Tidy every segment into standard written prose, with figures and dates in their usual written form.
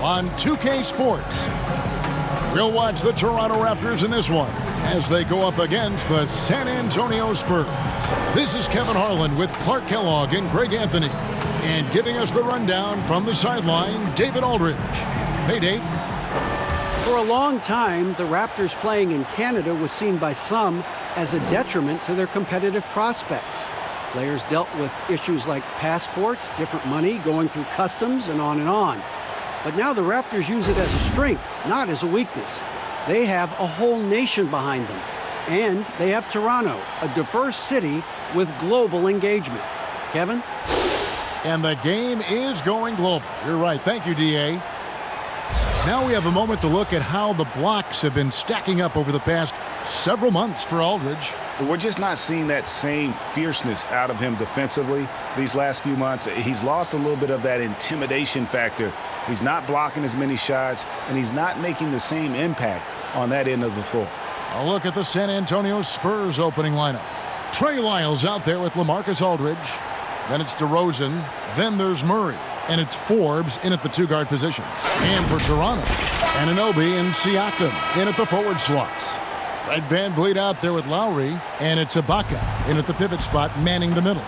on 2K Sports. We'll watch the Toronto Raptors in this one as they go up against the San Antonio Spurs. This is Kevin Harlan with Clark Kellogg and Greg Anthony. And giving us the rundown from the sideline, David Aldridge. Hey, Dave. For a long time, the Raptors playing in Canada was seen by some as a detriment to their competitive prospects. Players dealt with issues like passports, different money, going through customs, and on and on. But now the Raptors use it as a strength, not as a weakness. They have a whole nation behind them. And they have Toronto, a diverse city with global engagement. Kevin? And the game is going global. You're right. Thank you, D.A. Now we have a moment to look at how the blocks have been stacking up over the past several months for Aldridge. We're just not seeing that same fierceness out of him defensively these last few months. He's lost a little bit of that intimidation factor. He's not blocking as many shots, and he's not making the same impact on that end of the floor. A look at the San Antonio Spurs opening lineup. Trey Lyles out there with LaMarcus Aldridge. Then it's Derozan. Then there's Murray. And it's Forbes in at the two-guard position. And for Toronto, Anunoby and Siakam in at the forward slots. Fred VanVleet out there with Lowry. And it's Ibaka in at the pivot spot, manning the middle.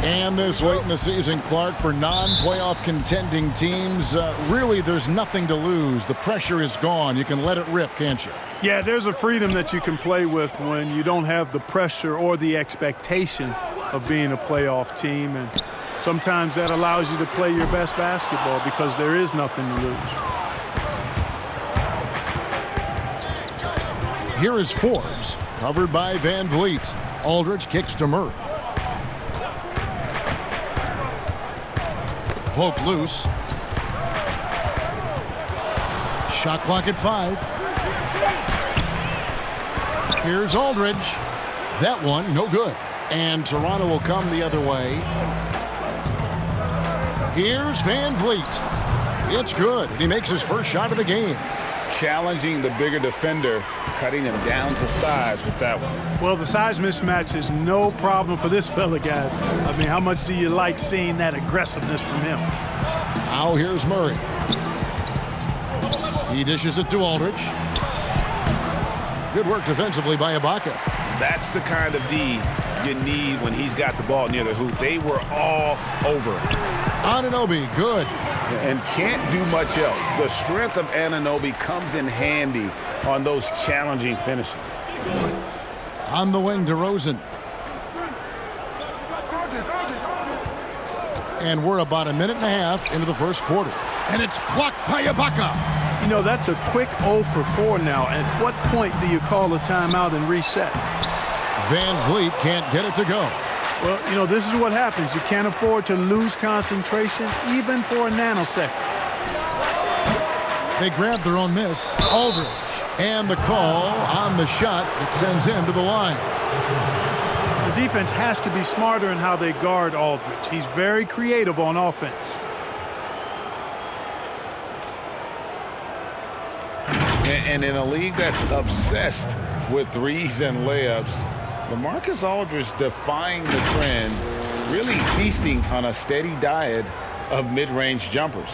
And this late in the season, Clark, for non-playoff contending teams, really there's nothing to lose. The pressure is gone. You can let it rip, can't you? Yeah, there's a freedom that you can play with when you don't have the pressure or the expectation of being a playoff team. And sometimes that allows you to play your best basketball because there is nothing to lose. Here is Forbes, covered by VanVleet. Aldridge kicks to Murray. Poke loose. Shot clock at 5. Here's Aldridge. That one, no good. And Toronto will come the other way. Here's VanVleet. It's good, and he makes his first shot of the game. Challenging the bigger defender, cutting him down to size with that one. Well, the size mismatch is no problem for this fella, guys. I mean, how much do you like seeing that aggressiveness from him? Now here's Murray. He dishes it to Aldridge. Good work defensively by Ibaka. That's the kind of D you need when he's got the ball near the hoop. They were all over it. Anunoby, good. And can't do much else. The strength of Anunoby comes in handy on those challenging finishes. On the wing, Derozan. And we're about a minute and a half into the first quarter. And it's blocked by Ibaka. You know, that's a quick 0 for 4 now. At what point do you call a timeout and reset? VanVleet can't get it to go. Well, you know, this is what happens. You can't afford to lose concentration, even for a nanosecond. They grab their own miss. Aldridge. And the call on the shot that sends him to the line. The defense has to be smarter in how they guard Aldridge. He's very creative on offense. And in a league that's obsessed with threes and layups, LaMarcus Aldridge defying the trend, really feasting on a steady diet of mid-range jumpers.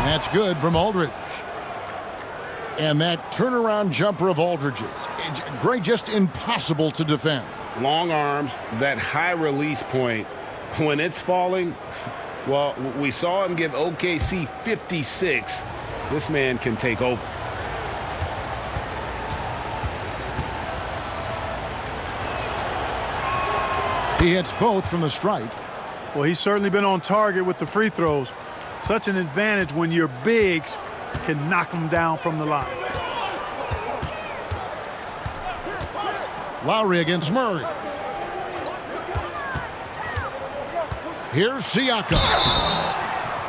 That's good from Aldridge. And that turnaround jumper of Aldridge's, great, just impossible to defend. Long arms, that high release point, when it's falling, well, we saw him give OKC 56. This man can take over. He hits both from the stripe. Well, he's certainly been on target with the free throws. Such an advantage when your bigs can knock them down from the line. Lowry against Murray. Here's Siakam.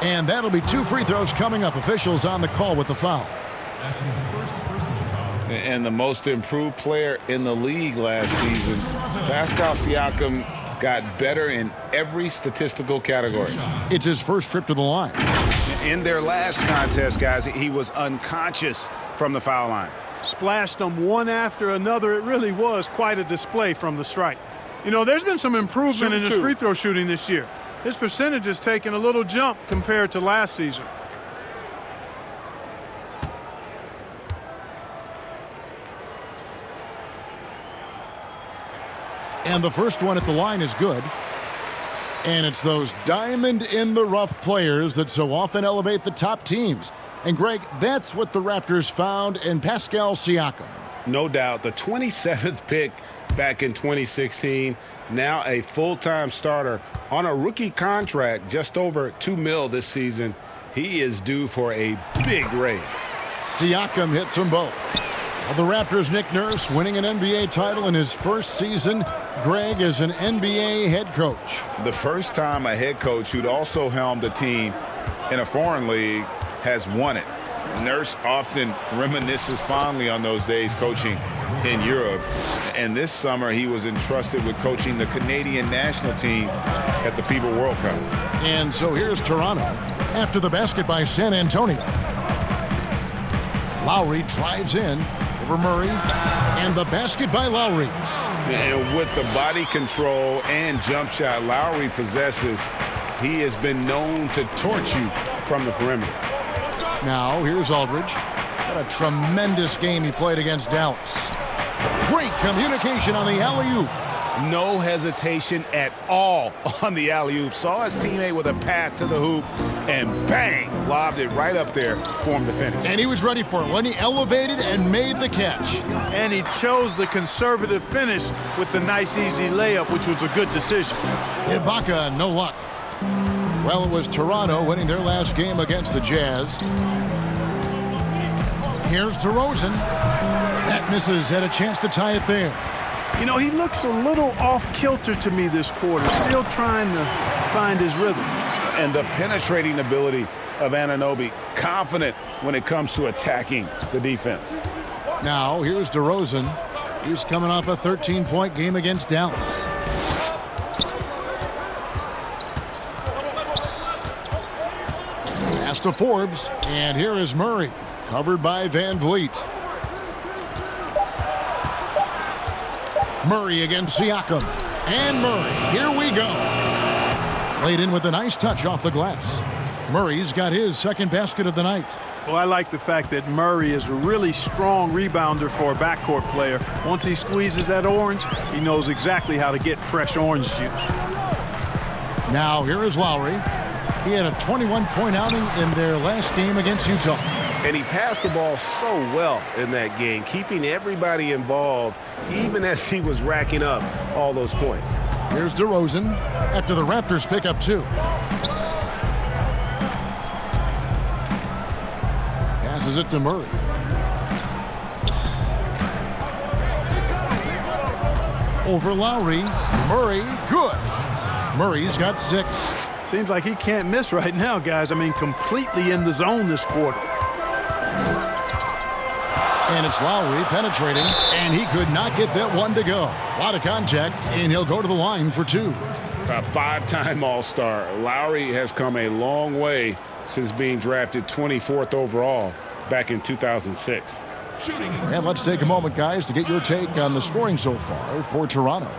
And that'll be 2 free throws coming up. Officials on the call with the foul. And the most improved player in the league last season, Pascal Siakam, got better in every statistical category. It's his first trip to the line. In their last contest, guys, he was unconscious from the foul line. Splashed them one after another. It really was quite a display from the stripe. You know, there's been some improvement in his free throw shooting this year. His percentage has taken a little jump compared to last season. And the first one at the line is good. And it's those diamond-in-the-rough players that so often elevate the top teams. And, Greg, that's what the Raptors found in Pascal Siakam. No doubt. The 27th pick back in 2016, now a full-time starter on a rookie contract, just over $2 million this season. He is due for a big raise. Siakam hits them both. Well, the Raptors' Nick Nurse winning an NBA title in his first season. Greg is an NBA head coach. The first time a head coach who'd also helmed a team in a foreign league has won it. Nurse often reminisces fondly on those days coaching in Europe. And this summer he was entrusted with coaching the Canadian national team at the FIBA World Cup. And so here's Toronto after the basket by San Antonio. Lowry drives in over Murray, and the basket by Lowry. And with the body control and jump shot Lowry possesses, he has been known to torch you from the perimeter. Now here's Aldridge. What a tremendous game he played against Dallas. Great communication on the alley-oop. No hesitation at all on the alley-oop. Saw his teammate with a path to the hoop, and bang, lobbed it right up there for him to finish. And he was ready for it when he elevated and made the catch. And he chose the conservative finish with the nice, easy layup, which was a good decision. Ibaka, no luck. Well, it was Toronto winning their last game against the Jazz. Here's Derozan. That misses, had a chance to tie it there. You know, he looks a little off-kilter to me this quarter, still trying to find his rhythm. And the penetrating ability of Anunoby, confident when it comes to attacking the defense. Now, here's Derozan. He's coming off a 13-point game against Dallas. Pass to Forbes, and here is Murray, covered by Van Vliet. Murray against Siakam. And Murray, here we go. Laid in with a nice touch off the glass. Murray's got his second basket of the night. Well, I like the fact that Murray is a really strong rebounder for a backcourt player. Once he squeezes that orange, he knows exactly how to get fresh orange juice. Now, here is Lowry. He had a 21-point outing in their last game against Utah. And he passed the ball so well in that game, keeping everybody involved, even as he was racking up all those points. Here's Derozan after the Raptors pick up 2. Passes it to Murray. Over Lowry. Murray, good. Murray's got 6. Seems like he can't miss right now, guys. I mean, completely in the zone this quarter. And it's Lowry penetrating, and he could not get that one to go. A lot of contact, and he'll go to the line for 2. A 5-time All-Star. Lowry has come a long way since being drafted 24th overall back in 2006. And let's take a moment, guys, to get your take on the scoring so far for Toronto.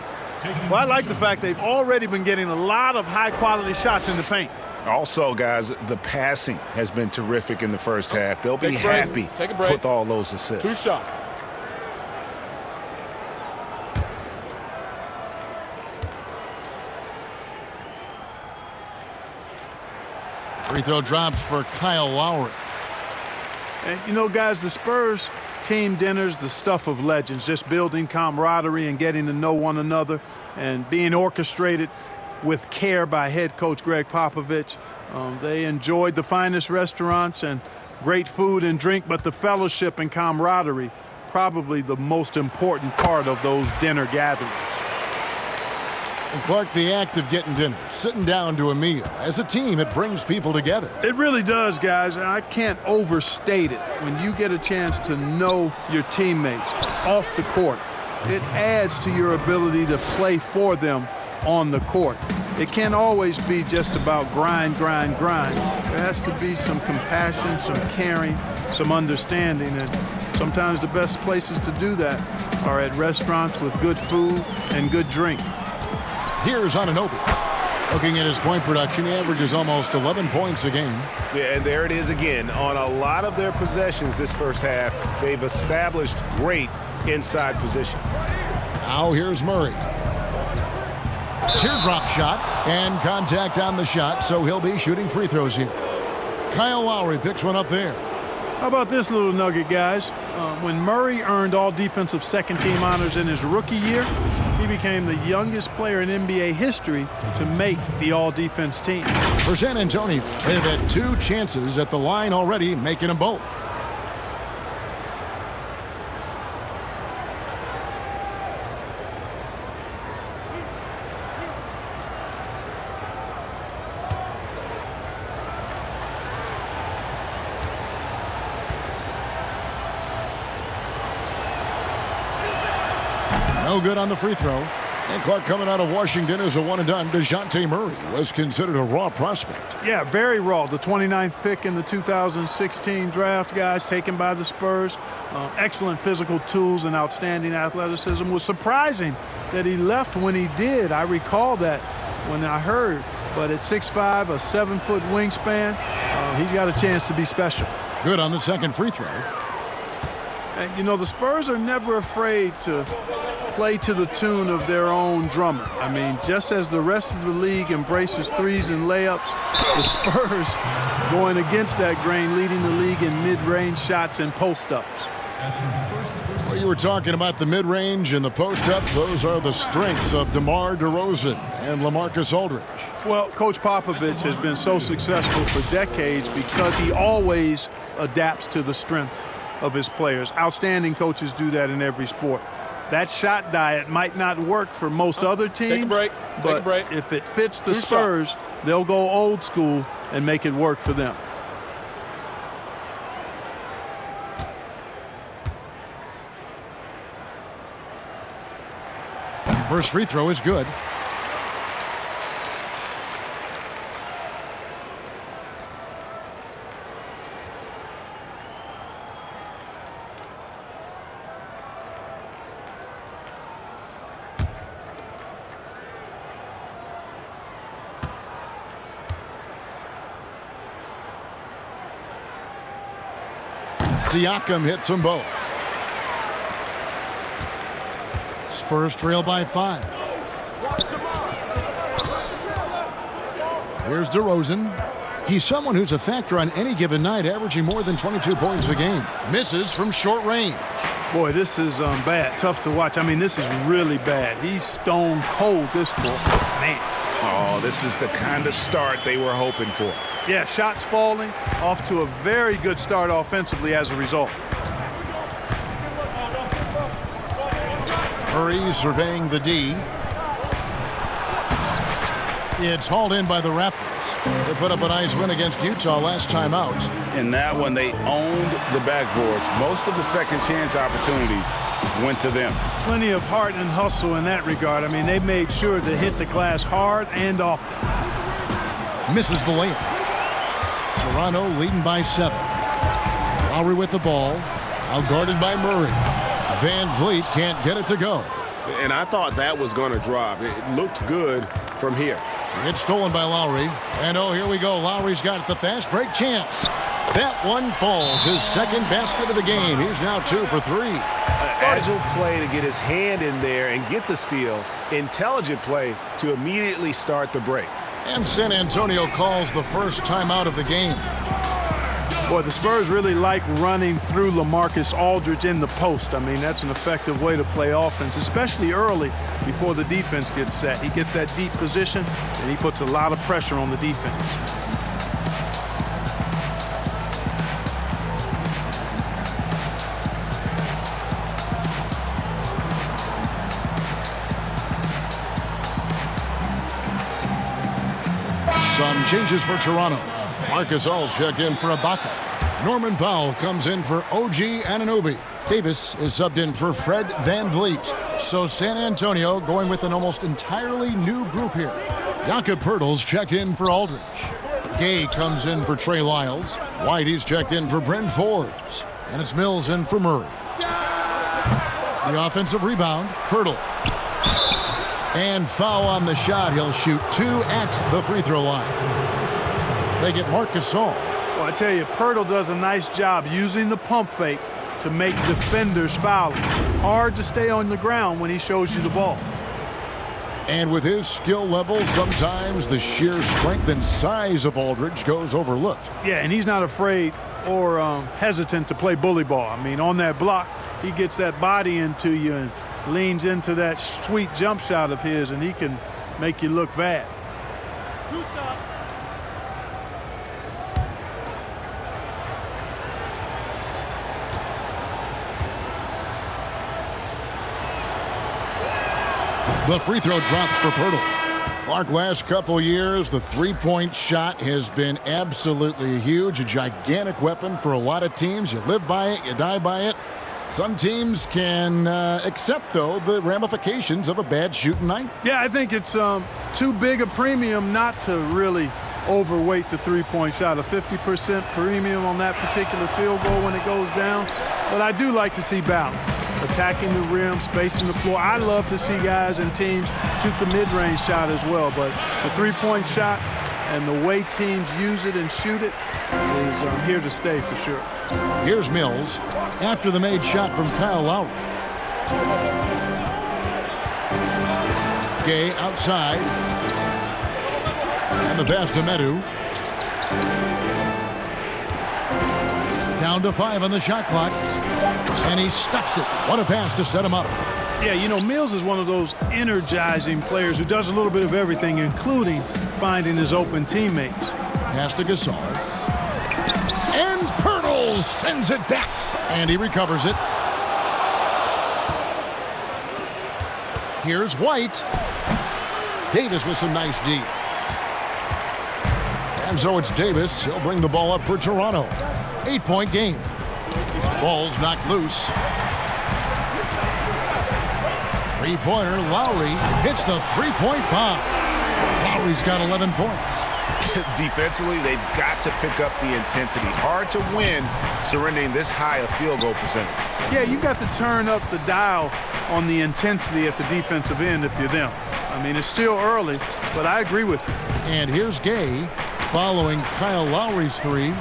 Well, I like the fact they've already been getting a lot of high-quality shots in the paint. Also, guys, the passing has been terrific in the first half. They'll be happy with all those assists. 2 shots. Free throw drops for Kyle Lowry. And, you know, guys, the Spurs team dinners, the stuff of legends, just building camaraderie and getting to know one another and being orchestrated with care by head coach Greg Popovich. They enjoyed the finest restaurants and great food and drink, but the fellowship and camaraderie, probably the most important part of those dinner gatherings. And Clark, the act of getting dinner, sitting down to a meal. As a team, it brings people together. It really does, guys. And I can't overstate it. When you get a chance to know your teammates off the court, it adds to your ability to play for them on the court. It can't always be just about grind, grind, grind. There has to be some compassion, some caring, some understanding. And sometimes the best places to do that are at restaurants with good food and good drink. Here's Anunoby. Looking at his point production, he averages almost 11 points a game. Yeah, and there it is again. On a lot of their possessions this first half, they've established great inside position. Now here's Murray. Teardrop shot and contact on the shot, so he'll be shooting free throws here. Kyle Lowry picks one up there. How about this little nugget, guys? When Murray earned all defensive second-team honors in his rookie year, he became the youngest player in NBA history to make the all-defense team. For San Antonio, they've had 2 chances at the line already, making them both. No good on the free throw. And Clark coming out of Washington as a one-and-done. DeJounte Murray was considered a raw prospect. Yeah, very raw. The 29th pick in the 2016 draft, guys, taken by the Spurs. Excellent physical tools and outstanding athleticism. Was surprising that he left when he did. I recall that when I heard. But at 6'5", a 7-foot wingspan, he's got a chance to be special. Good on the second free throw. And, you know, the Spurs are never afraid to play to the tune of their own drummer. I mean, just as the rest of the league embraces threes and layups, the Spurs going against that grain, leading the league in mid-range shots and post-ups. Well, you were talking about the mid-range and the post-ups. Those are the strengths of DeMar DeRozan and LaMarcus Aldridge. Well, Coach Popovich has been so successful for decades because he always adapts to the strengths of his players. Outstanding coaches do that in every sport. That shot diet might not work for most other teams. Take a break. But if it fits the Spurs, they'll go old school and make it work for them. First free throw is good. Siakam hits them both. Spurs trail by 5. Here's DeRozan. He's someone who's a factor on any given night, averaging more than 22 points a game. Misses from short range. Boy, this is bad. Tough to watch. I mean, this is really bad. He's stone cold, this ball. Man. Oh, this is the kind of start they were hoping for. Yeah, shots falling. Off to a very good start offensively as a result. Murray surveying the D. It's hauled in by the Raptors. They put up a nice win against Utah last time out. In that one, they owned the backboards. Most of the second chance opportunities went to them. Plenty of heart and hustle in that regard. I mean, they made sure to hit the glass hard and often. Misses the layup. Toronto leading by 7. Lowry with the ball. Out guarded by Murray. Van Vliet can't get it to go. And I thought that was going to drop. It looked good from here. It's stolen by Lowry. And oh, here we go. Lowry's got the fast break chance. That one falls. His second basket of the game. He's now 2 for 3. Agile play to get his hand in there and get the steal. Intelligent play to immediately start the break. And San Antonio calls the first timeout of the game. Boy, the Spurs really like running through LaMarcus Aldridge in the post. I mean, that's an effective way to play offense, especially early before the defense gets set. He gets that deep position, and he puts a lot of pressure on the defense. Some changes for Toronto. Marcus All checked in for Ibaka. Norman Powell comes in for OG Anunoby. Davis is subbed in for Fred VanVleet. So San Antonio going with an almost entirely new group here. Jakob Poeltl's checked in for Aldridge. Gay comes in for Trey Lyles. Whitey's checked in for Bryn Forbes. And it's Mills in for Murray. The offensive rebound, Poeltl. And foul on the shot. He'll shoot 2 at the free throw line. They get Marc Gasol. Well, I tell you, Poeltl does a nice job using the pump fake to make defenders foul. Hard to stay on the ground when he shows you the ball. And with his skill level, sometimes the sheer strength and size of Aldridge goes overlooked. Yeah, and he's not afraid or hesitant to play bully ball. I mean, on that block, he gets that body into you and leans into that sweet jump shot of his, and he can make you look bad. The free throw drops for Poeltl. Clark, last couple years, the three-point shot has been absolutely huge, a gigantic weapon for a lot of teams. You live by it, you die by it. Some teams can accept, though, the ramifications of a bad shooting night. Yeah, I think it's too big a premium not to really overweight the three-point shot. A 50% premium on that particular field goal when it goes down. But I do like to see balance. Attacking the rim, spacing the floor. I love to see guys and teams shoot the mid-range shot as well. But the three-point shot and the way teams use it and shoot it is here to stay for sure. Here's Mills after the made shot from Kyle Lowry. Gay outside. And the pass to Medu. Down to 5 on the shot clock. And he stuffs it. What a pass to set him up. Yeah, you know, Mills is one of those energizing players who does a little bit of everything, including finding his open teammates. Pass to Gasol. And Poeltl sends it back. And he recovers it. Here's White. Davis with some nice D. And so it's Davis. He'll bring the ball up for Toronto. 8-point game. Ball's knocked loose. Three-pointer, Lowry hits the three-point bomb. Lowry's got 11 points. Defensively, they've got to pick up the intensity. Hard to win surrendering this high a field goal percentage. Yeah, you've got to turn up the dial on the intensity at the defensive end if you're them. I mean, it's still early, but I agree with you. And here's Gay following Kyle Lowry's three.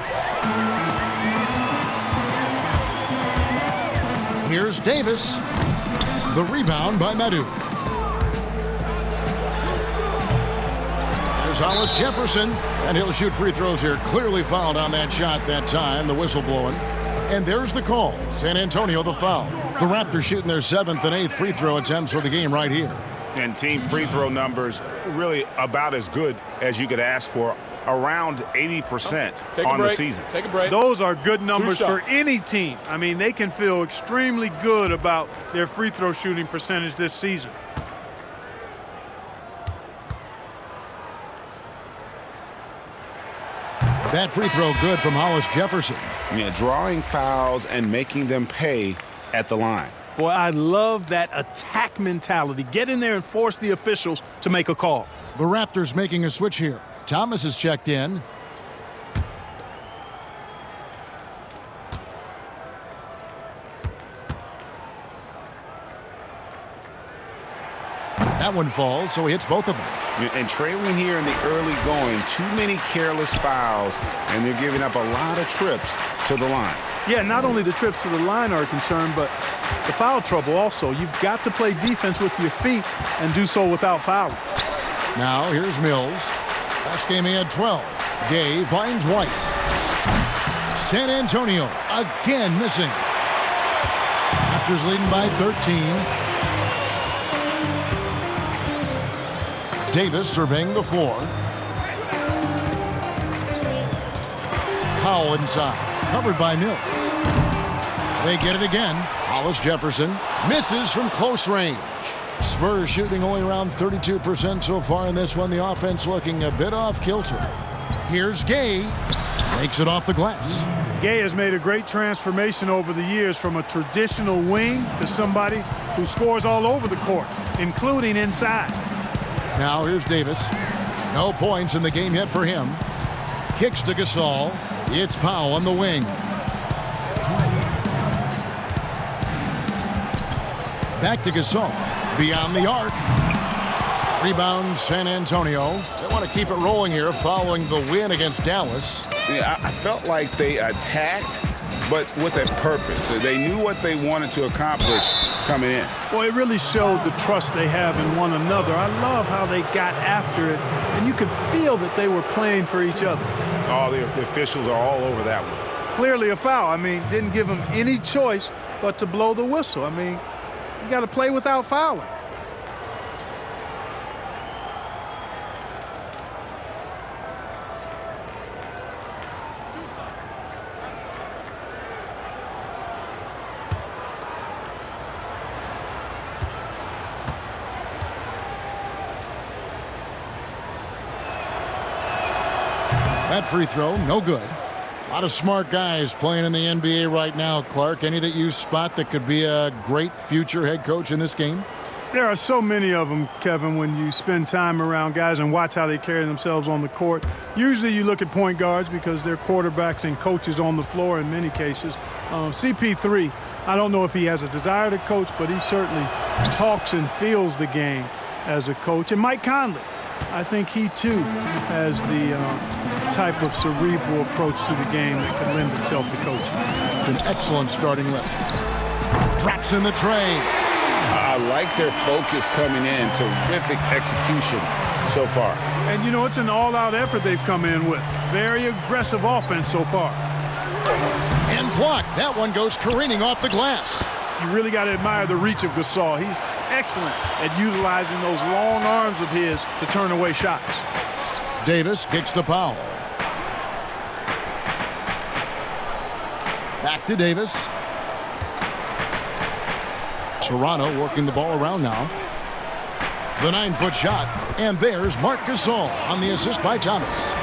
Here's Davis. The rebound by Medu. There's Hollis Jefferson, and he'll shoot free throws here. Clearly fouled on that shot that time, the whistle blowing. And there's the call. San Antonio the foul. The Raptors shooting their 7th and 8th free throw attempts for the game right here. And team free throw numbers really about as good as you could ask for. Around 80% on the season. Take a break. Those are good numbers for any team. I mean, they can feel extremely good about their free throw shooting percentage this season. That free throw good from Hollis Jefferson. Yeah, drawing fouls and making them pay at the line. Boy, I love that attack mentality. Get in there and force the officials to make a call. The Raptors making a switch here. Thomas is checked in. That one falls, so he hits both of them. And trailing here in the early going, too many careless fouls, and they're giving up a lot of trips to the line. Yeah, not only the trips to the line are a concern, but the foul trouble also. You've got to play defense with your feet and do so without fouling. Now here's Mills. Last game he had 12. Gay finds White. San Antonio again missing. Raptors leading by 13. Davis surveying the floor. Powell inside. Covered by Mills. They get it again. Hollis Jefferson misses from close range. Spurs shooting only around 32% so far in this one. The offense looking a bit off kilter. Here's Gay. Makes it off the glass. Gay has made a great transformation over the years from a traditional wing to somebody who scores all over the court, including inside. Now here's Davis. No points in the game yet for him. Kicks to Gasol. It's Powell on the wing. Back to Gasol. Beyond the arc. Rebound San Antonio. They want to keep it rolling here following the win against Dallas. Yeah, I felt like they attacked, but with a purpose. They knew what they wanted to accomplish coming in. Well, it really showed the trust they have in one another. I love how they got after it, and you could feel that they were playing for each other. All the officials are all over that one. Clearly a foul. I mean, didn't give them any choice but to blow the whistle. I mean, you got to play without fouling. That free throw, no good. A lot of smart guys playing in the NBA right now, Clark. Any that you spot that could be a great future head coach in this game? There are so many of them, Kevin, when you spend time around guys and watch how they carry themselves on the court. Usually you look at point guards because they're quarterbacks and coaches on the floor in many cases. CP3, I don't know if he has a desire to coach, but he certainly talks and feels the game as a coach. And Mike Conley, I think he too has the type of cerebral approach to the game that can lend itself to coaching. It's an excellent starting list. Drops in the tray. I like their focus coming in. Terrific execution so far. And, you know, it's an all-out effort they've come in with. Very aggressive offense so far. And blocked. That one goes careening off the glass. You really got to admire the reach of Gasol. He's excellent at utilizing those long arms of his to turn away shots. Davis kicks to Powell. Back to Davis. Toronto working the ball around now. The 9-foot shot. And there's Marc Gasol on the assist by Thomas.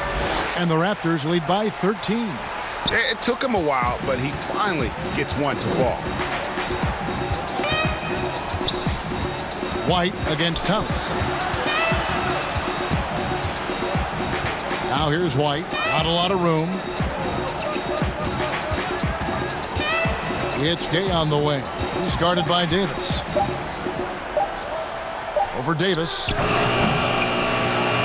And the Raptors lead by 13. It took him a while, but he finally gets one to fall. White against Thomas. Now here's White. Not a lot of room. It's Gay on the wing. He's guarded by Davis. Over Davis.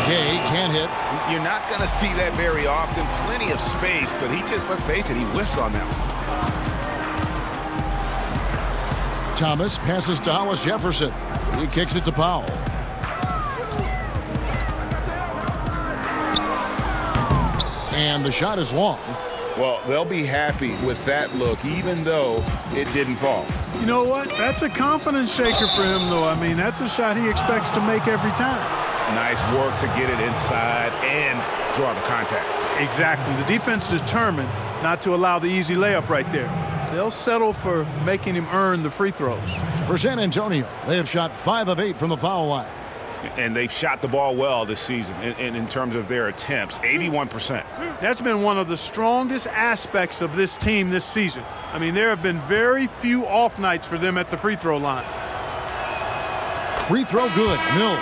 Gay can't hit. You're not going to see that very often. Plenty of space, but he just, let's face it, he whiffs on that one. Thomas passes to Hollis Jefferson. He kicks it to Powell. And the shot is long. Well, they'll be happy with that look, even though it didn't fall. You know what? That's a confidence shaker for him, though. I mean, that's a shot he expects to make every time. Nice work to get it inside and draw the contact. Exactly. The defense determined not to allow the easy layup right there. They'll settle for making him earn the free throws. For San Antonio, they have shot 5 of 8 from the foul line. And they've shot the ball well this season in terms of their attempts, 81%. That's been one of the strongest aspects of this team this season. I mean, there have been very few off nights for them at the free throw line. Free throw good, Mills.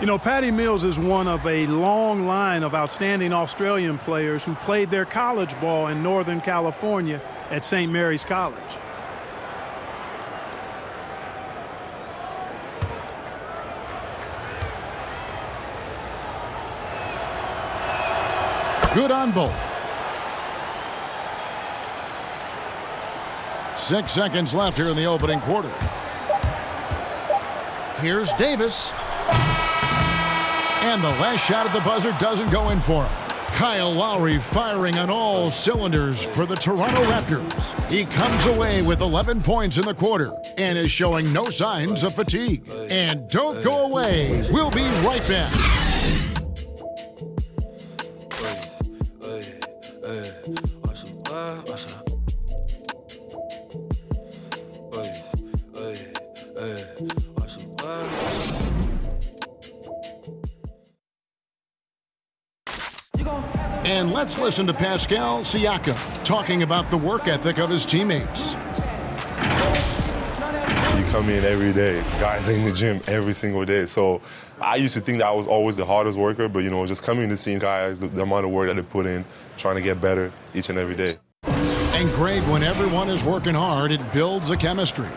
You know, Patty Mills is one of a long line of outstanding Australian players who played their college ball in Northern California at St. Mary's College. Good on both. 6 seconds left here in the opening quarter. Here's Davis. And the last shot at the buzzer doesn't go in for him. Kyle Lowry firing on all cylinders for the Toronto Raptors. He comes away with 11 points in the quarter and is showing no signs of fatigue. And don't go away. We'll be right back. And let's listen to Pascal Siakam talking about the work ethic of his teammates. You come in every day. Guys in the gym every single day. So I used to think that I was always the hardest worker, but, just coming to see guys, the amount of work that they put in, trying to get better each and every day. And Greg, when everyone is working hard, it builds a chemistry.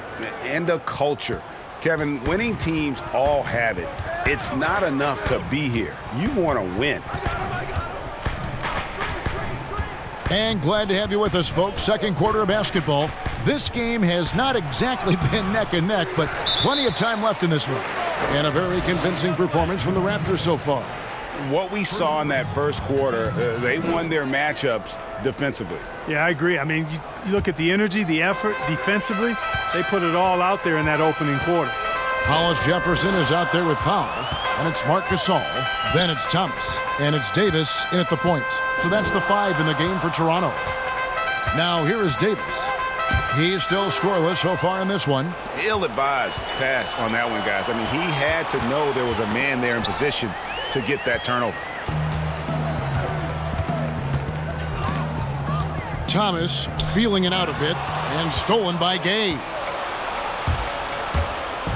And a culture. Kevin, winning teams all have it. It's not enough to be here. You want to win. And glad to have you with us, folks. Second quarter of basketball. This game has not exactly been neck and neck, but plenty of time left in this one. And a very convincing performance from the Raptors so far. What we saw in that first quarter, they won their matchups defensively. Yeah, I agree. I mean, you look at the energy, the effort defensively, they put it all out there in that opening quarter. Hollis Jefferson is out there with Powell, and it's Marc Gasol. Then it's Thomas, and it's Davis in at the point. So that's the 5 in the game for Toronto. Now here is Davis. He's still scoreless so far in this one. Ill-advised pass on that one, guys. I mean, he had to know there was a man there in position to get that turnover. Thomas feeling it out a bit, and stolen by Gay.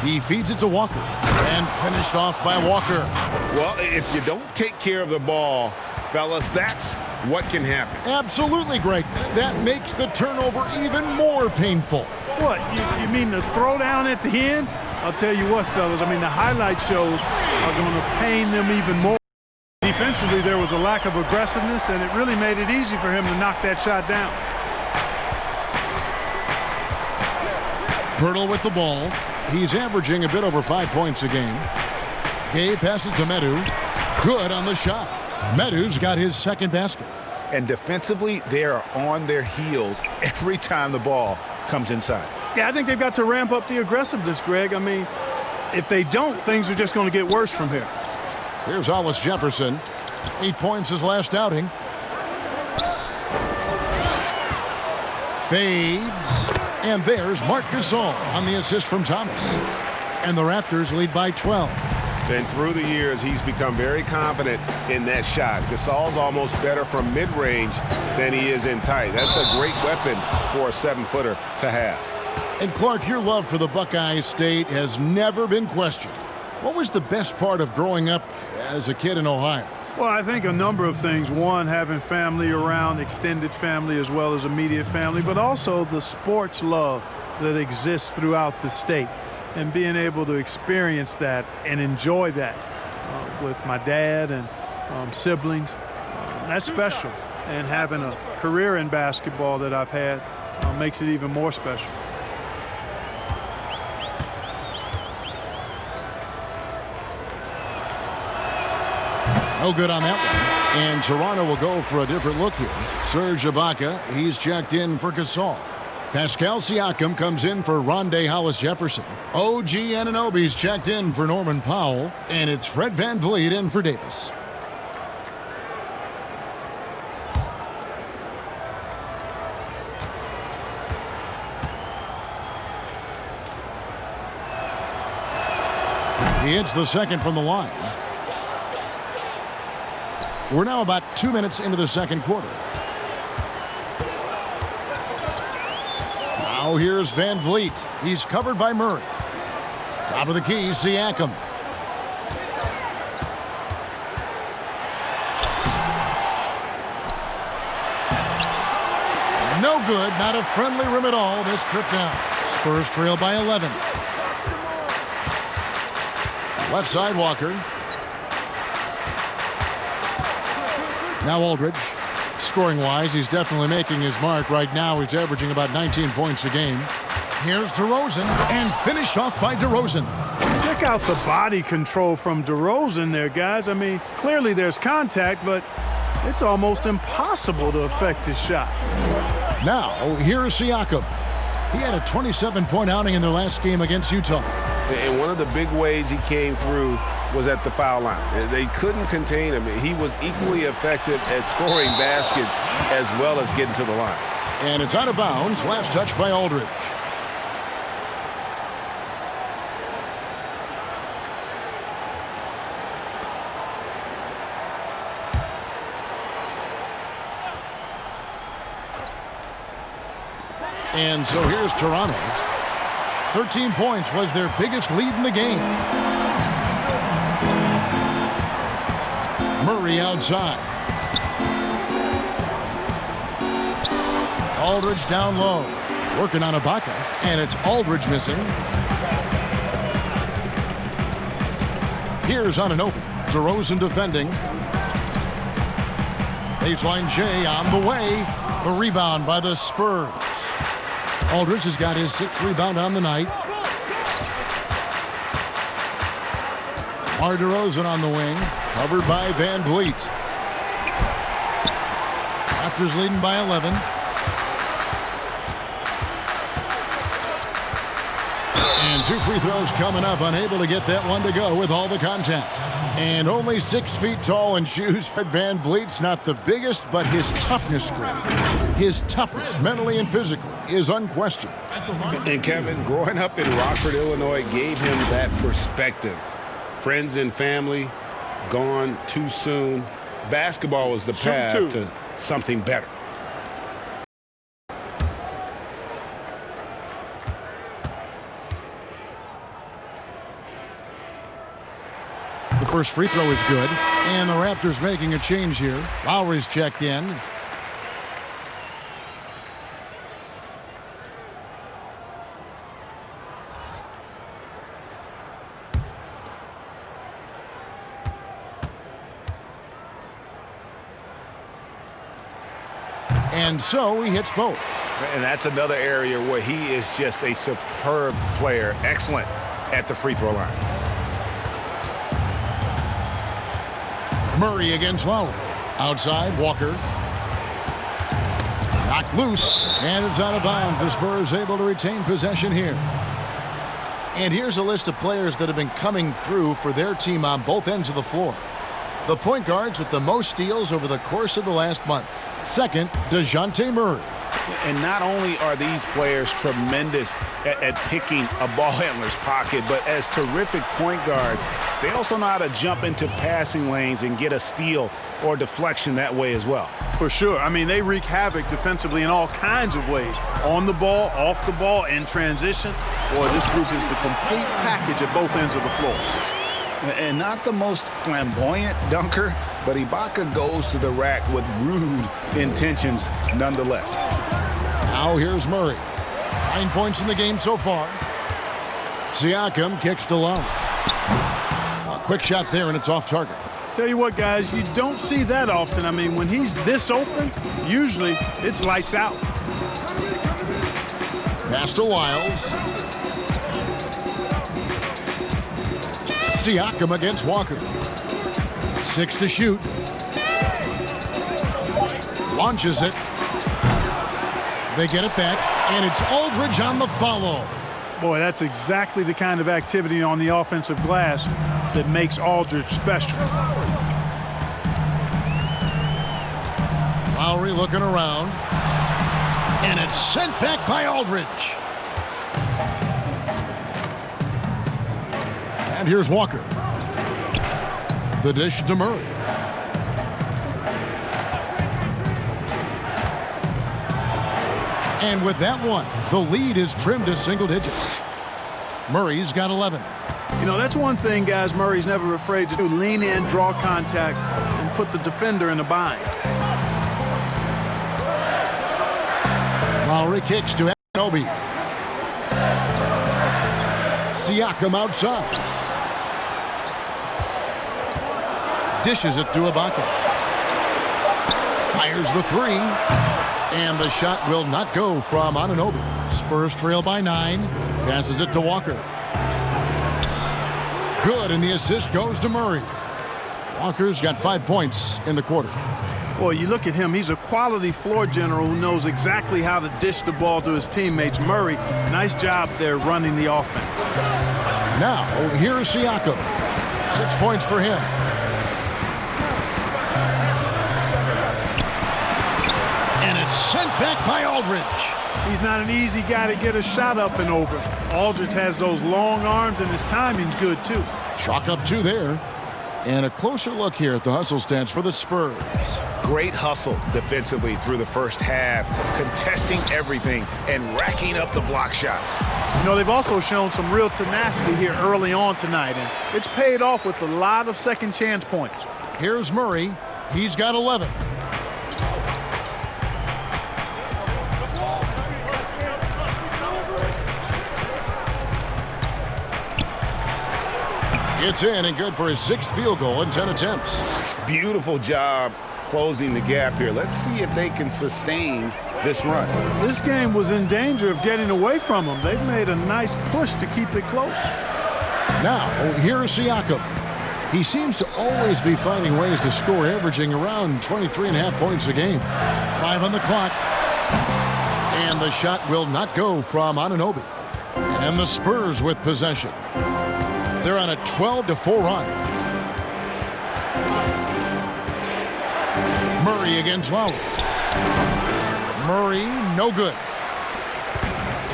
He feeds it to Walker, and finished off by Walker. Well, if you don't take care of the ball, fellas, that's what can happen. Absolutely, Greg. That makes the turnover even more painful. What, you mean the throwdown at the end? I'll tell you what, fellas, I mean, the highlight shows are going to pain them even more. Defensively, there was a lack of aggressiveness, and it really made it easy for him to knock that shot down. Pirtle with the ball. He's averaging a bit over 5 points a game. Gay passes to Medu. Good on the shot. Medu's got his second basket. And defensively, they are on their heels every time the ball comes inside. Yeah, I think they've got to ramp up the aggressiveness, Greg. I mean, if they don't, things are just going to get worse from here. Here's Hollis Jefferson. 8 points his last outing. Fades. And there's Marc Gasol on the assist from Thomas. And the Raptors lead by 12. And through the years, he's become very confident in that shot. Gasol's almost better from mid-range than he is in tight. That's a great weapon for a 7-footer to have. And Clark, your love for the Buckeye State has never been questioned. What was the best part of growing up as a kid in Ohio? Well, I think a number of things. One, having family around, extended family as well as immediate family, but also the sports love that exists throughout the state. And being able to experience that and enjoy that with my dad and siblings, that's special. And having a career in basketball that I've had makes it even more special. No good on that one. And Toronto will go for a different look here. Serge Ibaka, he's checked in for Gasol. Pascal Siakam comes in for Rondé Hollis-Jefferson. OG Anunoby's checked in for Norman Powell. And it's Fred VanVleet in for Davis. He hits the second from the line. We're now about 2 minutes into the second quarter. Now here's VanVleet. He's covered by Murray. Top of the key, Siakam. No good, not a friendly rim at all this trip down. Spurs trail by 11. Left side, Walker. Now Aldridge. Scoring-wise, he's definitely making his mark. Right now, he's averaging about 19 points a game. Here's Derozan, and finished off by Derozan. Check out the body control from Derozan there, guys. I mean, clearly there's contact, but it's almost impossible to affect his shot. Now, here's Siakam. He had a 27-point outing in their last game against Utah. And one of the big ways he came through was at the foul line. They couldn't contain him. He was equally effective at scoring baskets as well as getting to the line. And it's out of bounds. Last touch by Aldridge. And so here's Toronto. 13 points was their biggest lead in the game. Murray outside. Aldridge down low. Working on Ibaka. And it's Aldridge missing. Here's Anunoby. Derozan defending. Baseline J on the way. The rebound by the Spurs. Aldridge has got his 6th rebound on the night. Derozan on the wing. Covered by Van Vliet. Raptors leading by 11. And 2 free throws coming up. Unable to get that one to go with all the contact. And only 6 feet tall in shoes. Van Vliet's not the biggest, but his toughness, his toughness, mentally and physically, is unquestioned. And Kevin, growing up in Rockford, Illinois, gave him that perspective. Friends and family gone too soon. Basketball was the path to something better. The first free throw is good. And the Raptors making a change here. Lowry's checked in. And so he hits both. And that's another area where he is just a superb player. Excellent at the free throw line. Murray against Lowry. Outside, Walker. Knocked loose, and it's out of bounds. The Spurs able to retain possession here. And here's a list of players that have been coming through for their team on both ends of the floor. The point guards with the most steals over the course of the last month. Second, DeJounte Murray. And not only are these players tremendous at picking a ball handler's pocket, but as terrific point guards, they also know how to jump into passing lanes and get a steal or deflection that way as well. For sure. I mean, they wreak havoc defensively in all kinds of ways. On the ball, off the ball, in transition. Boy, this group is the complete package at both ends of the floor. And not the most flamboyant dunker, but Ibaka goes to the rack with rude intentions nonetheless. Now here's Murray. 9 points in the game so far. Siakam kicks to Lowry. A quick shot there, and it's off target. Tell you what, guys, you don't see that often. I mean, when he's this open, usually it's lights out. Pass to Wiles. Siakam against Walker. 6 to shoot. Launches it. They get it back, and it's Aldridge on the follow. Boy, that's exactly the kind of activity on the offensive glass that makes Aldridge special. Lowry looking around, and it's sent back by Aldridge. And here's Walker. The dish to Murray. And with that one, the lead is trimmed to single digits. Murray's got 11. You know, that's one thing, guys, Murray's never afraid to do. Lean in, draw contact, and put the defender in a bind. Lowry kicks to Anunoby. Siakam outside. Dishes it to Ibaka. Fires the three. And the shot will not go from Anunoby. Spurs trail by 9. Passes it to Walker. Good, and the assist goes to Murray. Walker's got 5 points in the quarter. Well, you look at him, he's a quality floor general who knows exactly how to dish the ball to his teammates. Murray, nice job there running the offense. Now, here's Siakam. 6 points for him. And it's sent back by Aldridge. He's not an easy guy to get a shot up and over. Aldridge has those long arms, and his timing's good, too. Chalk up 2 there. And a closer look here at the hustle stats for the Spurs. Great hustle defensively through the first half, contesting everything and racking up the block shots. You know, they've also shown some real tenacity here early on tonight, and it's paid off with a lot of second chance points. Here's Murray. He's got 11. It's in and good for his 6th field goal in 10 attempts. Beautiful job closing the gap here. Let's see if they can sustain this run. This game was in danger of getting away from them. They've made a nice push to keep it close. Now, here's Siakam. He seems to always be finding ways to score, averaging around 23.5 points a game. 5 on the clock. And the shot will not go from Anunoby. And the Spurs with possession. They're on a 12-4 run. Murray against Lowry. Murray, no good.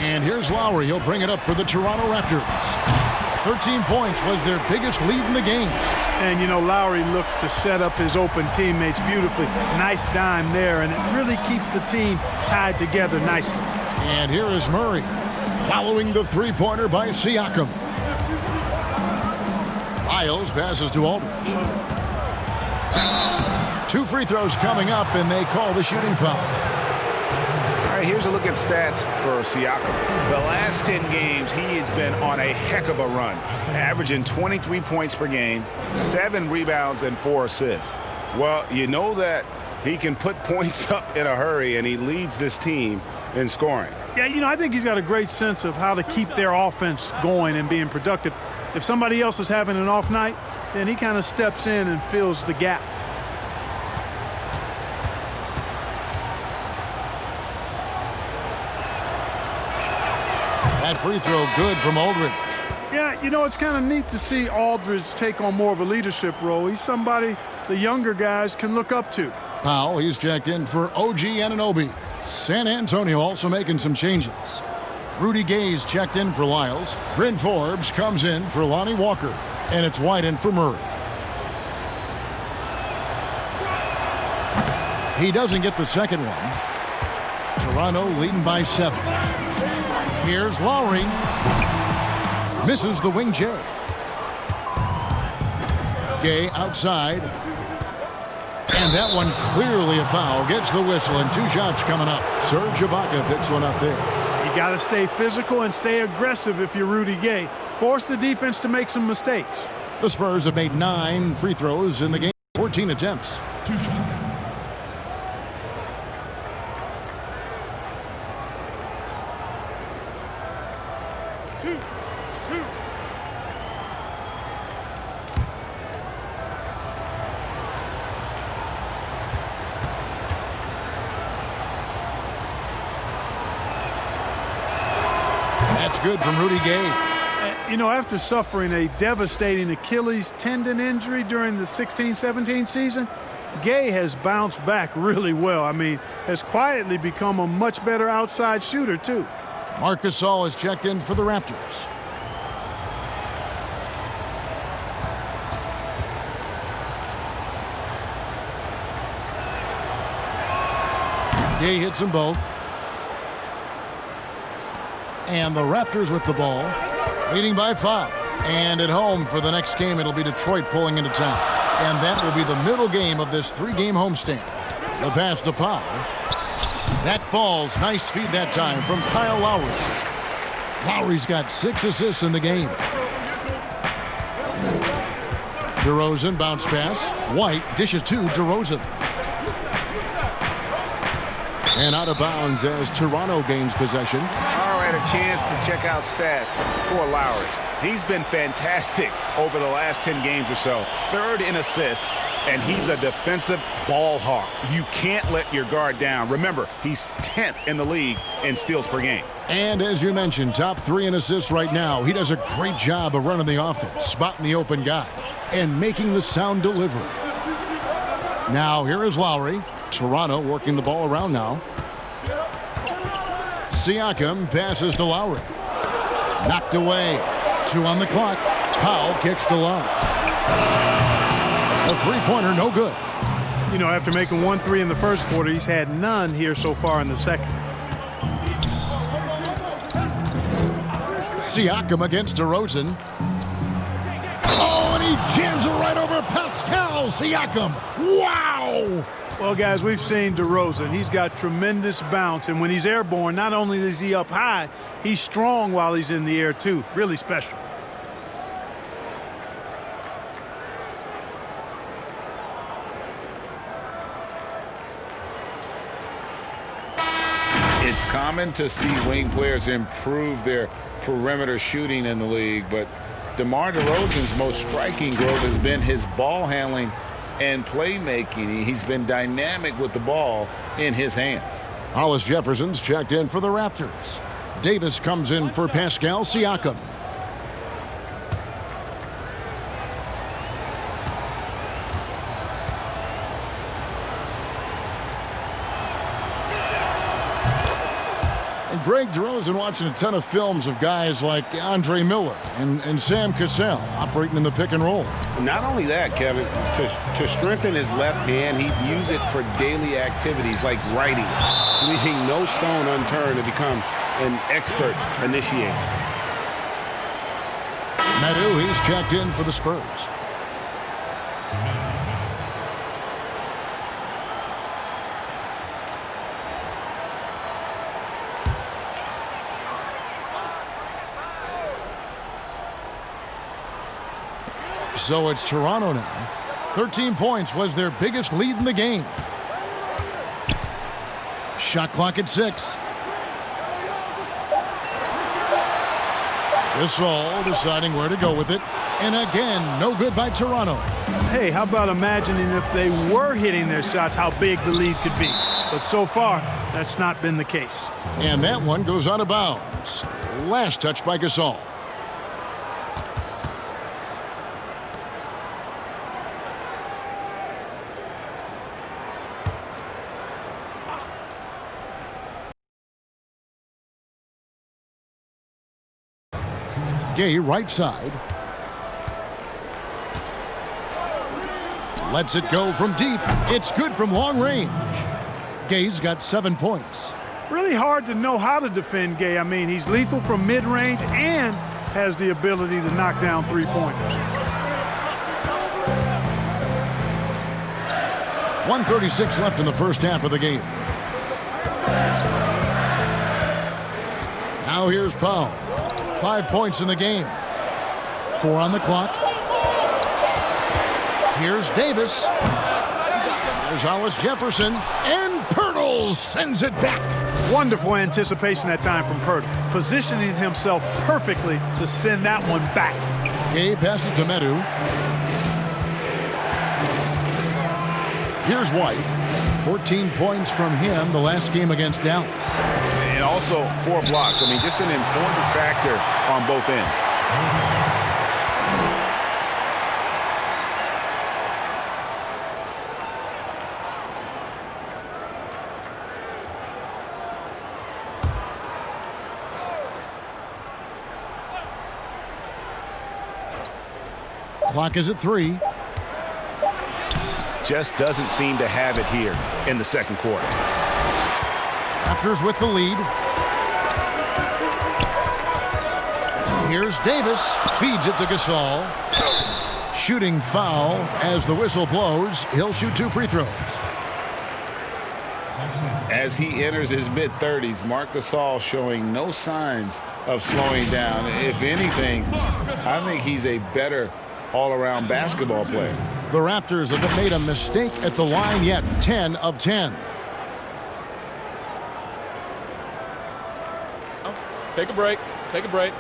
And here's Lowry. He'll bring it up for the Toronto Raptors. 13 points was their biggest lead in the game. And, you know, Lowry looks to set up his open teammates beautifully. Nice dime there, and it really keeps the team tied together nicely. And here is Murray following the three-pointer by Siakam. Lyles passes to Aldridge. 2 free throws coming up, and they call the shooting foul. All right, here's a look at stats for Siakam. The last 10 games, he has been on a heck of a run, averaging 23 points per game, 7 rebounds, and 4 assists. Well, you know that he can put points up in a hurry, and he leads this team in scoring. Yeah, you know, I think he's got a great sense of how to keep their offense going and being productive. If somebody else is having an off night, then he kind of steps in and fills the gap. That free throw good from Aldridge. Yeah, you know, it's kind of neat to see Aldridge take on more of a leadership role. He's somebody the younger guys can look up to. Powell, he's checked in for OG Anunoby. San Antonio also making some changes. Rudy Gay's checked in for Lyles. Bryn Forbes comes in for Lonnie Walker. And it's White in for Murray. He doesn't get the second one. Toronto leading by 7. Here's Lowry. Misses the wing J. Gay outside. And that one clearly a foul. Gets the whistle and 2 shots coming up. Serge Ibaka picks one up there. You got to stay physical and stay aggressive if you're Rudy Gay. Force the defense to make some mistakes. The Spurs have made 9 free throws in the game. 14 attempts. 2 shots. That's good from Rudy Gay. You know, after suffering a devastating Achilles tendon injury during the 16-17 season, Gay has bounced back really well. I mean, has quietly become a much better outside shooter, too. Marc Gasol has checked in for the Raptors. Gay hits them both. And the Raptors with the ball, leading by 5. And at home for the next game, it'll be Detroit pulling into town. And that will be the middle game of this 3-game homestand. The pass to Powell. That falls. Nice feed that time from Kyle Lowry. Lowry's got 6 assists in the game. Derozan bounce pass. White dishes to Derozan. And out of bounds as Toronto gains possession. All right, a chance to check out stats for Lowry. He's been fantastic over the last 10 games or so. 3rd in assists, and he's a defensive ball hawk. You can't let your guard down. Remember, he's 10th in the league in steals per game. And as you mentioned, top 3 in assists right now. He does a great job of running the offense, spotting the open guy, and making the sound delivery. Now here is Lowry. Toronto working the ball around now. Siakam passes to Lowry. Knocked away. 2 on the clock. Powell kicks to Lowry. A three-pointer, no good. You know, after making 1 3 in the first quarter, he's had none here so far in the second. Siakam against Derozan. Oh, and he jams it right over Pascal Siakam. Wow! Well, guys, we've seen Derozan. He's got tremendous bounce, and when he's airborne, not only is he up high, he's strong while he's in the air, too. Really special. It's common to see wing players improve their perimeter shooting in the league, but DeMar DeRozan's most striking growth has been his ball handling and playmaking. He's been dynamic with the ball in his hands. Hollis Jefferson's checked in for the Raptors. Davis comes in for Pascal Siakam. And Greg Derozan watching a ton of films of guys like Andre Miller and Sam Cassell operating in the pick and roll. Not only that, Kevin, to strengthen his left hand, he'd use it for daily activities like writing, leaving no stone unturned to become an expert initiator. Meadow, he's checked in for the Spurs. So it's Toronto now. 13 points was their biggest lead in the game. Shot clock at 6. Gasol deciding where to go with it. And again, no good by Toronto. Hey, how about imagining if they were hitting their shots, how big the lead could be. But so far, that's not been the case. And that one goes out of bounds. Last touch by Gasol. Gay right side. Lets it go from deep. It's good from long range. Gay's got 7 points. Really hard to know how to defend Gay. I mean, he's lethal from mid-range and has the ability to knock down three-pointers. 1:36 left in the first half of the game. Now here's Powell. 5 points in the game. 4 on the clock. Here's Davis. There's Hollis Jefferson. And Pirtle sends it back. Wonderful anticipation that time from Pirtle, positioning himself perfectly to send that one back. Gay passes to Medu. Here's White. 14 points from him the last game against Dallas. And also 4 blocks. I mean, just an important factor on both ends. Clock is at 3. Just doesn't seem to have it here in the second quarter. Raptors with the lead. Here's Davis. Feeds it to Gasol. Shooting foul as the whistle blows. He'll shoot 2 free throws. As he enters his mid-30s, Marc Gasol showing no signs of slowing down. If anything, I think he's a better all-around basketball player. The Raptors haven't made a mistake at the line yet. 10 of 10. Take a break. Take a break.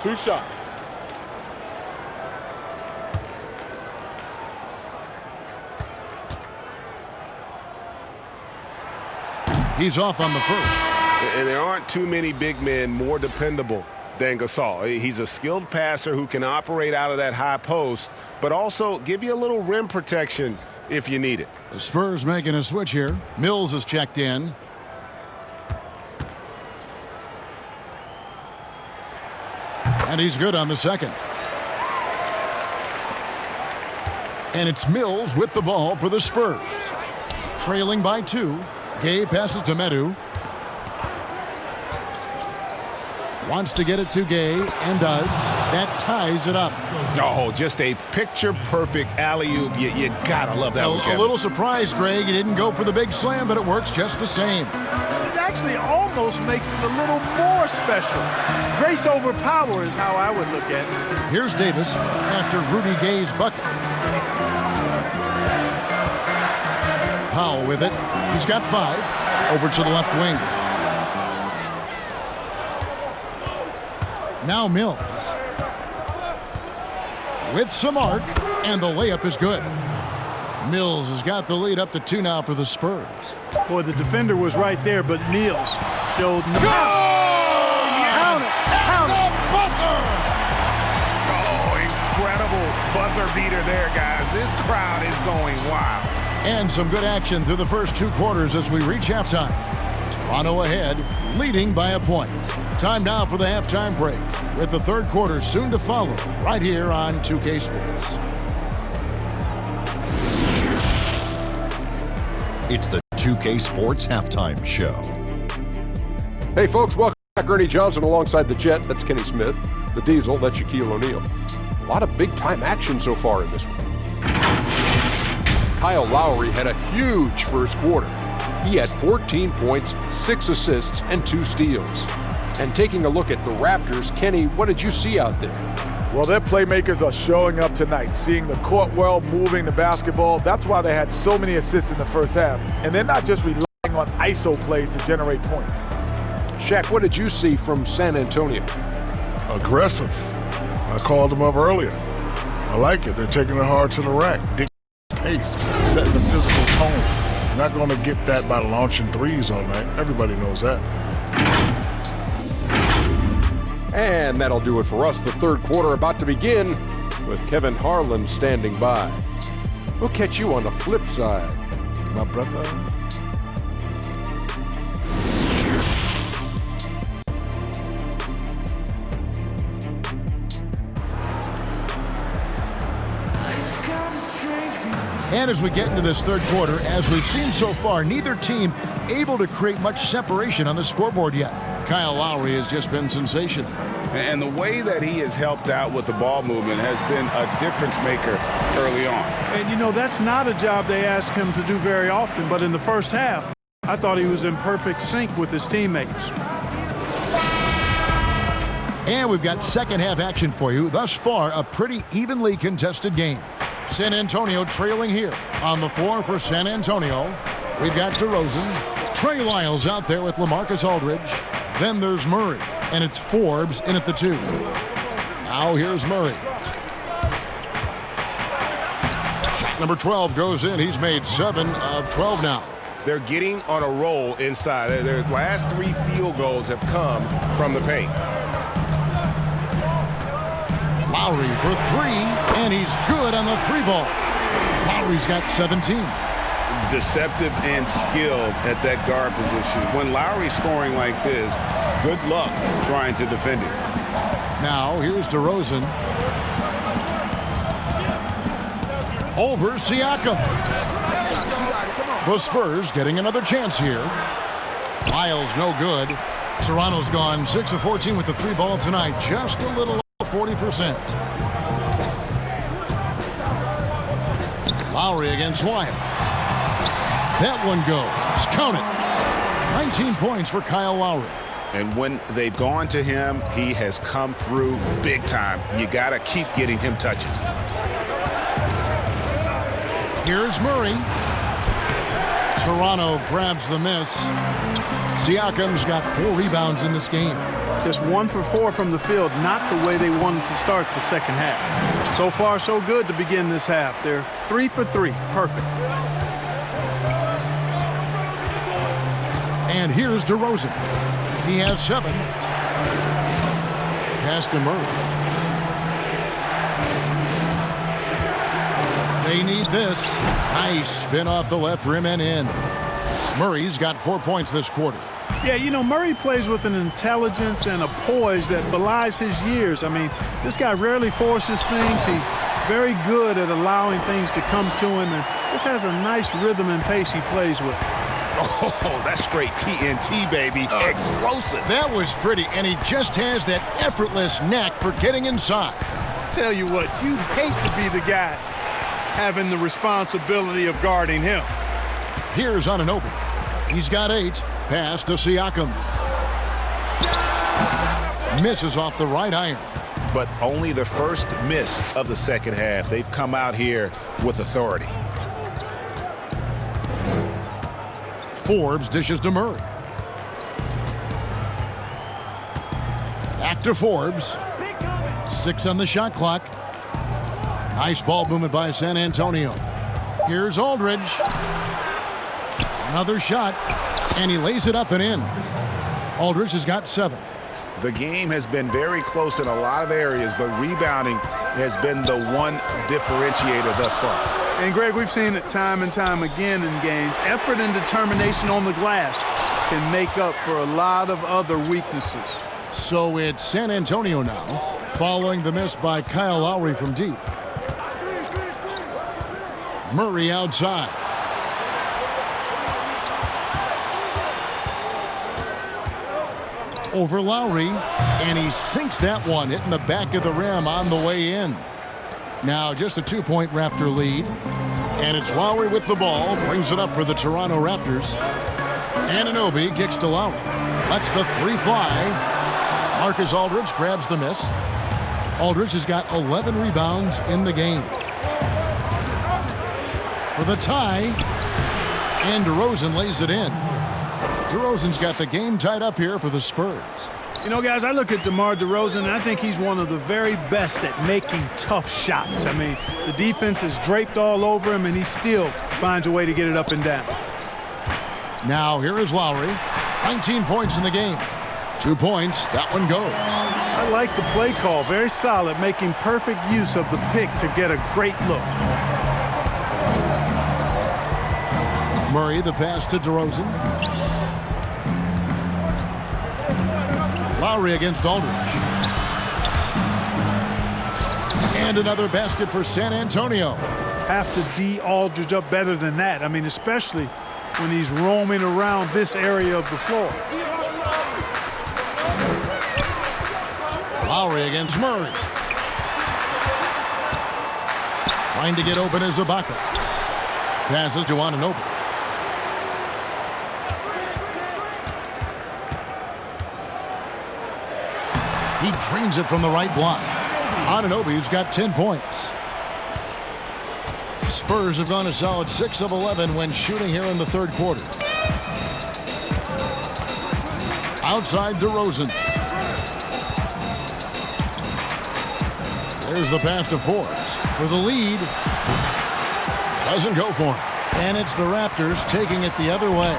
2 shots. He's off on the first. And there aren't too many big men more dependable than Gasol. He's a skilled passer who can operate out of that high post, but also give you a little rim protection if you need it. The Spurs making a switch here. Mills is checked in. And he's good on the second. And it's Mills with the ball for the Spurs. Trailing by 2. Gay passes to Medu. Wants to get it to Gay and does. That ties it up. Oh, just a picture-perfect alley-oop. You gotta love that one, A Kevin. little surprised, Greg. He didn't go for the big slam, but it works just the same. It actually almost makes it a little more special. Grace over power is how I would look at it. Here's Davis after Rudy Gay's bucket. Powell with it. He's got 5. Over to the left wing. Now Mills. With some arc, and the layup is good. Mills has got the lead up to 2 now for the Spurs. Boy, the defender was right there, but Mills showed no. Count it! Count it! Buzzer! Oh, incredible buzzer beater there, guys. This crowd is going wild. And some good action through the first 2 quarters as we reach halftime. Toronto ahead, leading by a point. Time now for the halftime break, with the third quarter soon to follow, right here on 2K Sports. It's the 2K Sports Halftime Show. Hey folks, welcome back. Ernie Johnson alongside the Jet, that's Kenny Smith. The Diesel, that's Shaquille O'Neal. A lot of big-time action so far in this one. Kyle Lowry had a huge first quarter. He had 14 points, 6 assists, and 2 steals. And taking a look at the Raptors, Kenny, what did you see out there? Well, their playmakers are showing up tonight, seeing the court well, moving the basketball. That's why they had so many assists in the first half. And they're not just relying on ISO plays to generate points. Shaq, what did you see from San Antonio? Aggressive. I called them up earlier. I like it. They're taking it hard to the rack. Dick pace, setting the physical tone. Not going to get that by launching threes all night. Everybody knows that. And that'll do it for us. The third quarter about to begin with Kevin Harlan standing by. We'll catch you on the flip side. My brother. And as we get into this third quarter, as we've seen so far, neither team able to create much separation on the scoreboard yet. Kyle Lowry has just been sensational. And the way that he has helped out with the ball movement has been a difference maker early on. And, you know, that's not a job they ask him to do very often, but in the first half, I thought he was in perfect sync with his teammates. And we've got second half action for you. Thus far, a pretty evenly contested game. San Antonio trailing here. On the floor for San Antonio, we've got Derozan. Trey Lyles out there with LaMarcus Aldridge. Then there's Murray, and it's Forbes in at the 2. Now here's Murray. Shot number 12 goes in. He's made 7 of 12 now. They're getting on a roll inside. Their last 3 field goals have come from the paint. Lowry for 3, and he's good on the 3-ball. Lowry's got 17. Deceptive and skilled at that guard position. When Lowry's scoring like this, good luck trying to defend it. Now here's Derozan. Over Siakam. The Spurs getting another chance here. Lyles no good. Toronto's gone 6 of 14 with the 3-ball tonight. Just a little over 40%. Lowry against Wyatt. That one goes. Count it. 19 points for Kyle Lowry. And when they've gone to him, he has come through big time. You got to keep getting him touches. Here's Murray. Toronto grabs the miss. Siakam's got 4 rebounds in this game. Just 1 for 4 from the field, not the way they wanted to start the second half. So far, so good to begin this half. They're 3 for 3. Perfect. And here's Derozan. He has 7. Pass to Murray. They need this. Nice spin off the left rim and in. Murray's got 4 points this quarter. Yeah, you know, Murray plays with an intelligence and a poise that belies his years. I mean, this guy rarely forces things. He's very good at allowing things to come to him, and just has a nice rhythm and pace he plays with. Oh, that's straight TNT, baby. Explosive. That was pretty, and he just has that effortless knack for getting inside. Tell you what, you'd hate to be the guy having the responsibility of guarding him. Here's Anunoby. He's got 8. Pass to Siakam. Misses off the right iron. But only the first miss of the second half. They've come out here with authority. Forbes dishes to Murray. Back to Forbes. 6 on the shot clock. Nice ball movement by San Antonio. Here's Aldridge. Another shot, and he lays it up and in. Aldridge has got 7. The game has been very close in a lot of areas, but rebounding has been the one differentiator thus far. And, Greg, we've seen it time and time again in games. Effort and determination on the glass can make up for a lot of other weaknesses. So it's San Antonio now, following the miss by Kyle Lowry from deep. Murray outside. Over Lowry, and he sinks that one, hitting the back of the rim on the way in. Now just a 2-point Raptor lead, and it's Lowry with the ball, brings it up for the Toronto Raptors. Anunoby kicks to Lowry, lets the 3 fly. Marcus Aldridge grabs the miss. Aldridge has got 11 rebounds in the game. For the tie, and Derozan lays it in. Derozan's got the game tied up here for the Spurs. You know, guys, I look at DeMar DeRozan, and I think he's one of the very best at making tough shots. I mean, the defense is draped all over him, and he still finds a way to get it up and down. Now, here is Lowry. 19 points in the game. 2 points. That one goes. I like the play call. Very solid, making perfect use of the pick to get a great look. Murray, the pass to Derozan. Lowry against Aldridge. And another basket for San Antonio. Have to D Aldridge up better than that. I mean, especially when he's roaming around this area of the floor. Lowry against Murray. Trying to get open is Ibaka. Passes to Anunoby. He drains it from the right block. Anunoby's got 10 points. Spurs have gone a solid 6 of 11 when shooting here in the third quarter. Outside DeRozan. There's the pass to Forbes for the lead. Doesn't go for him. And it's the Raptors taking it the other way.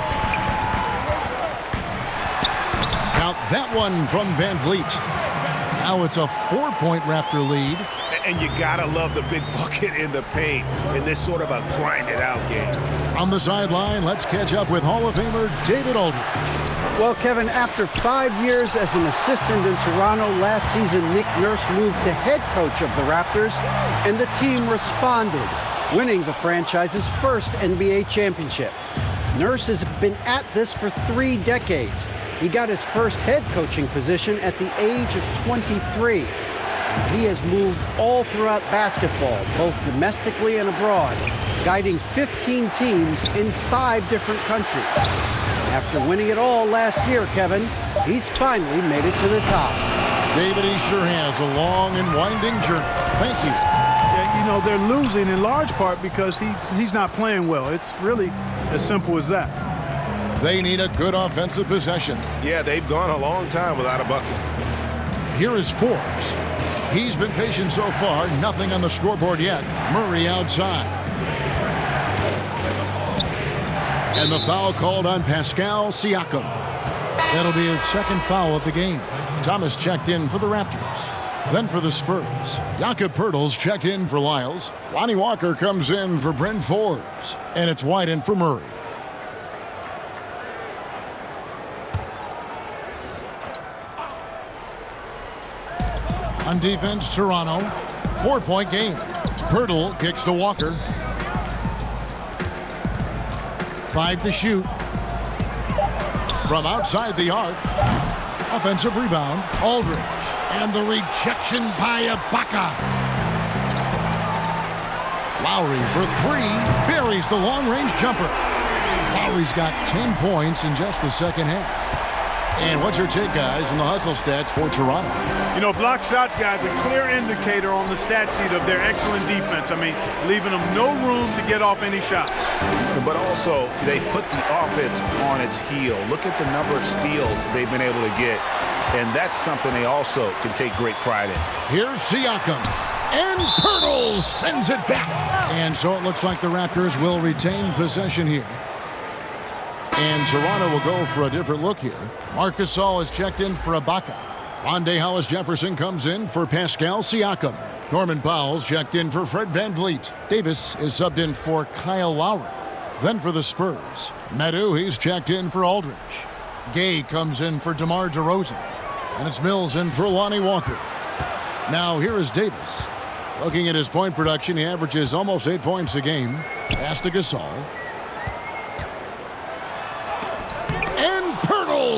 Count that one from Van Vliet. Now it's a 4-point Raptor lead. And you gotta love the big bucket in the paint in this sort of a grinded-out game. On the sideline, let's catch up with Hall of Famer David Aldridge. Well, Kevin, after 5 years as an assistant in Toronto, last season Nick Nurse moved to head coach of the Raptors, and the team responded, winning the franchise's first NBA championship. Nurse has been at this for 3 decades. He got his first head coaching position at the age of 23. He has moved all throughout basketball, both domestically and abroad, guiding 15 teams in 5 different countries. After winning it all last year, Kevin, he's finally made it to the top. David, he sure has a long and winding journey. Thank you. Yeah, you know, they're losing in large part because he's not playing well. It's really as simple as that. They need a good offensive possession. Yeah, they've gone a long time without a bucket. Here is Forbes. He's been patient so far. Nothing on the scoreboard yet. Murray outside. And the foul called on Pascal Siakam. That'll be his second foul of the game. Thomas checked in for the Raptors. Then for the Spurs, Jakob Poeltl's checked in for Lyles. Lonnie Walker comes in for Bryn Forbes. And it's White in for Murray. On defense, Toronto, 4-point game. Pirtle kicks to Walker. 5 to shoot. From outside the arc. Offensive rebound. Aldridge. And the rejection by Ibaka. Lowry for 3. Buries the long-range jumper. Lowry's got 10 points in just the second half. And what's your take, guys, in the hustle stats for Toronto? You know, block shots, guys, a clear indicator on the stat sheet of their excellent defense. I mean, leaving them no room to get off any shots. But also, they put the offense on its heel. Look at the number of steals they've been able to get. And that's something they also can take great pride in. Here's Siakam. And Pirtle sends it back. And so it looks like the Raptors will retain possession here. And Toronto will go for a different look here. Marc Gasol is checked in for Ibaka. Rondé Hollis-Jefferson comes in for Pascal Siakam. Norman Powell's checked in for Fred VanVleet. Davis is subbed in for Kyle Lowry. Then for the Spurs, Medu, he's checked in for Aldridge. Gay comes in for DeMar DeRozan. And it's Mills in for Lonnie Walker. Now here is Davis. Looking at his point production, he averages almost 8 points a game. Pass to Gasol.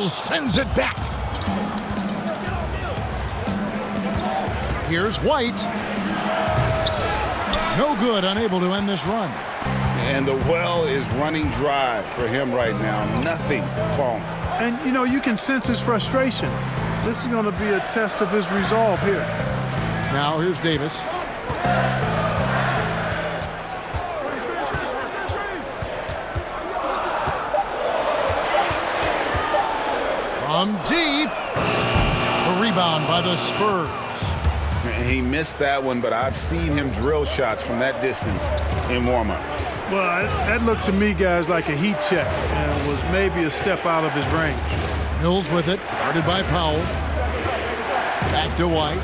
Sends it back. Here's White. No good, unable to end this run. And the well is running dry for him right now. Nothing falling. And, you know, you can sense his frustration. This is going to be a test of his resolve here. Now here's Davis. From deep. The rebound by the Spurs. He missed that one, but I've seen him drill shots from that distance in warm-up. Well, that looked to me, guys, like a heat check and was maybe a step out of his range. Mills with it, guarded by Powell. Back to White.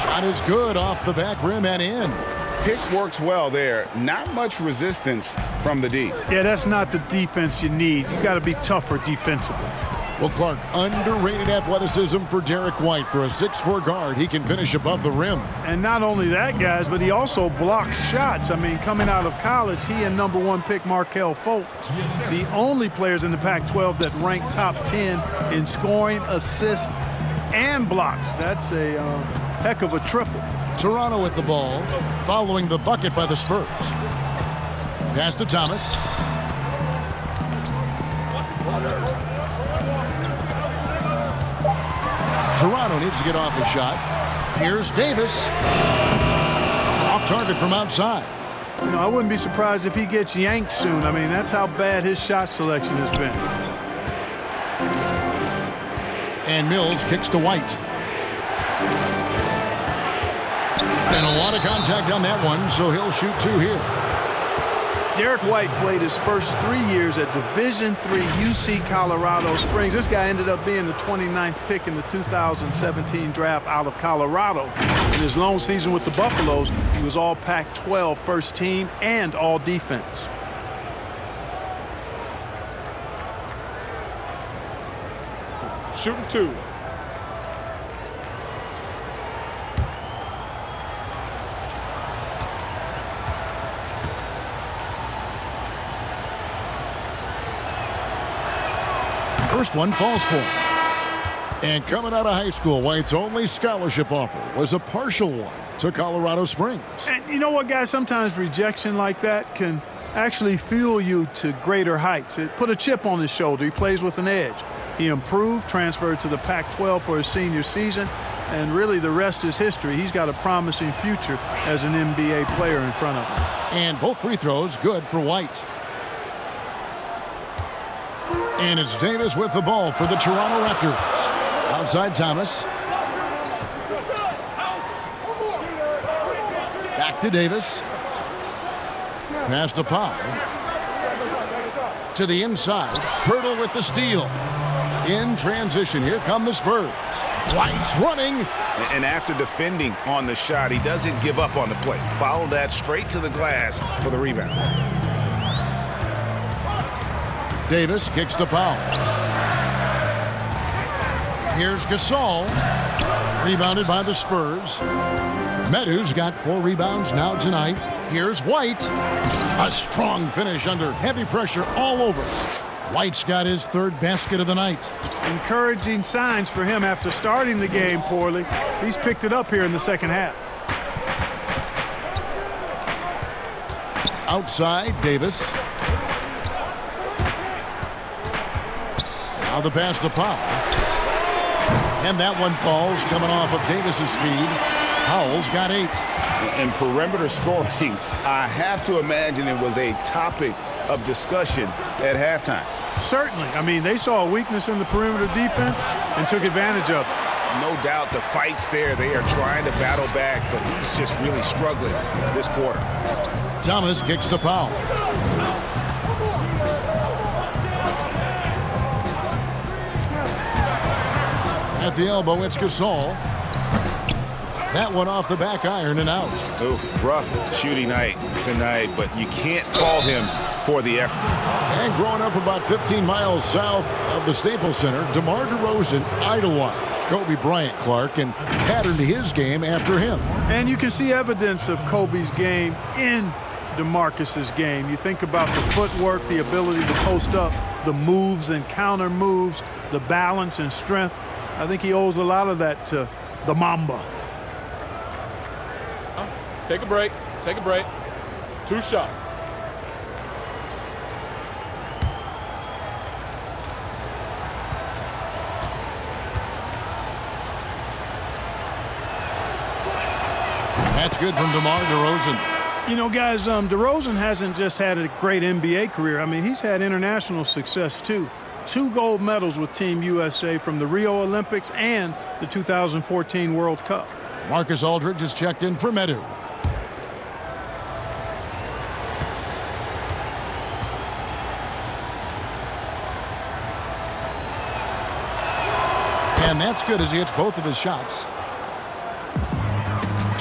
Shot is good off the back rim and in. Pick works well there. Not much resistance from the D. Yeah, that's not the defense you need. You got to be tougher defensively. Well, Clark, underrated athleticism for Derek White. For a 6'4" guard, he can finish above the rim. And not only that, guys, but he also blocks shots. I mean, coming out of college, he and #1 pick Markelle Fultz, the only players in the Pac-12 that rank top 10 in scoring, assists, and blocks. That's a heck of a triple. Toronto with the ball, following the bucket by the Spurs. Pass to Thomas. Toronto needs to get off a shot. Here's Davis. Off target from outside. You know, I wouldn't be surprised if he gets yanked soon. I mean, that's how bad his shot selection has been. And Mills kicks to White. And a lot of contact on that one, so he'll shoot 2 here. Derek White played his first 3 years at Division III UC Colorado Springs. This guy ended up being the 29th pick in the 2017 draft out of Colorado. In his lone season with the Buffaloes, he was all Pac-12 first team and all defense. Shooting 2. First one falls for him. And coming out of high school, White's only scholarship offer was a partial one to Colorado Springs. And you know what, guys? Sometimes rejection like that can actually fuel you to greater heights. It put a chip on his shoulder. He plays with an edge. He improved, transferred to the Pac-12 for his senior season, and really the rest is history. He's got a promising future as an NBA player in front of him. And both free throws good for White. And it's Davis with the ball for the Toronto Raptors. Outside Thomas. Back to Davis. Pass to Powell. To the inside. Pirtle with the steal. In transition, here come the Spurs. White's running. And after defending on the shot, he doesn't give up on the play. Follow that straight to the glass for the rebound. Davis kicks to Powell. Here's Gasol. Rebounded by the Spurs. Medu's got 4 rebounds now tonight. Here's White. A strong finish under heavy pressure all over. White's got his 3rd basket of the night. Encouraging signs for him after starting the game poorly. He's picked it up here in the second half. Outside, Davis. Now the pass to Powell. And that one falls coming off of Davis's feed. Powell's got 8. And perimeter scoring, I have to imagine it was a topic of discussion at halftime. Certainly. I mean, they saw a weakness in the perimeter defense and took advantage of it. No doubt the fight's there. They are trying to battle back, but he's just really struggling this quarter. Thomas kicks to Powell. At the elbow, it's Gasol. That one off the back iron and out. Oof, rough shooting night tonight, but you can't fault him for the effort. And growing up about 15 miles south of the Staples Center, DeMar DeRozan idolized Kobe Bryant, Clark, and patterned his game after him. And you can see evidence of Kobe's game in DeMarcus's game. You think about the footwork, the ability to post up, the moves and counter moves, the balance and strength. I think he owes a lot of that to the Mamba. Take a break. Take a break. 2 shots. That's good from DeMar DeRozan. You know, guys, DeRozan hasn't just had a great NBA career. I mean, he's had international success, too. 2 gold medals with Team USA from the Rio Olympics and the 2014 World Cup. Marcus Aldridge is checked in for Medu. And that's good as he hits both of his shots.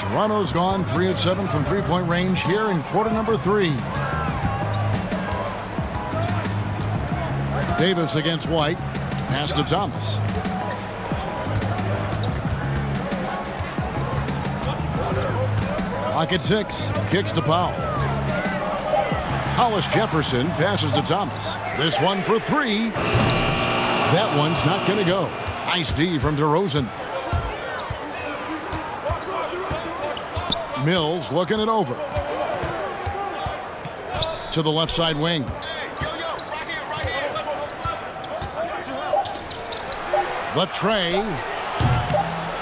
Toronto's gone 3 of 7 from three-point range here in quarter number 3. Davis against White. Pass to Thomas. Clock at 6. Kicks to Powell. Hollis Jefferson passes to Thomas. This one for 3. That one's not going to go. Nice D from DeRozan. Mills looking it over. To the left side wing. The tray.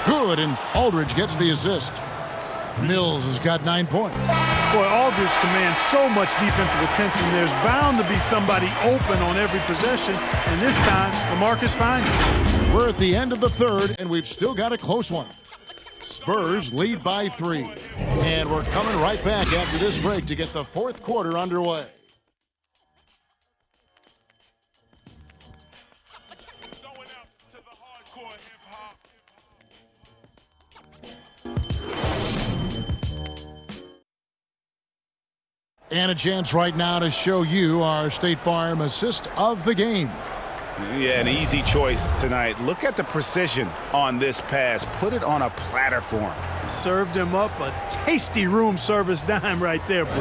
Good, and Aldridge gets the assist. Mills has got 9 points. Boy, Aldridge commands so much defensive attention. There's bound to be somebody open on every possession, and this time, LaMarcus finds it. We're at the end of the 3rd, and we've still got a close one. Spurs lead by 3. And we're coming right back after this break to get the 4th quarter underway. And a chance right now to show you our State Farm assist of the game. Yeah, an easy choice tonight. Look at the precision on this pass. Put it on a platter for him. Served him up a tasty room service dime right there, boy.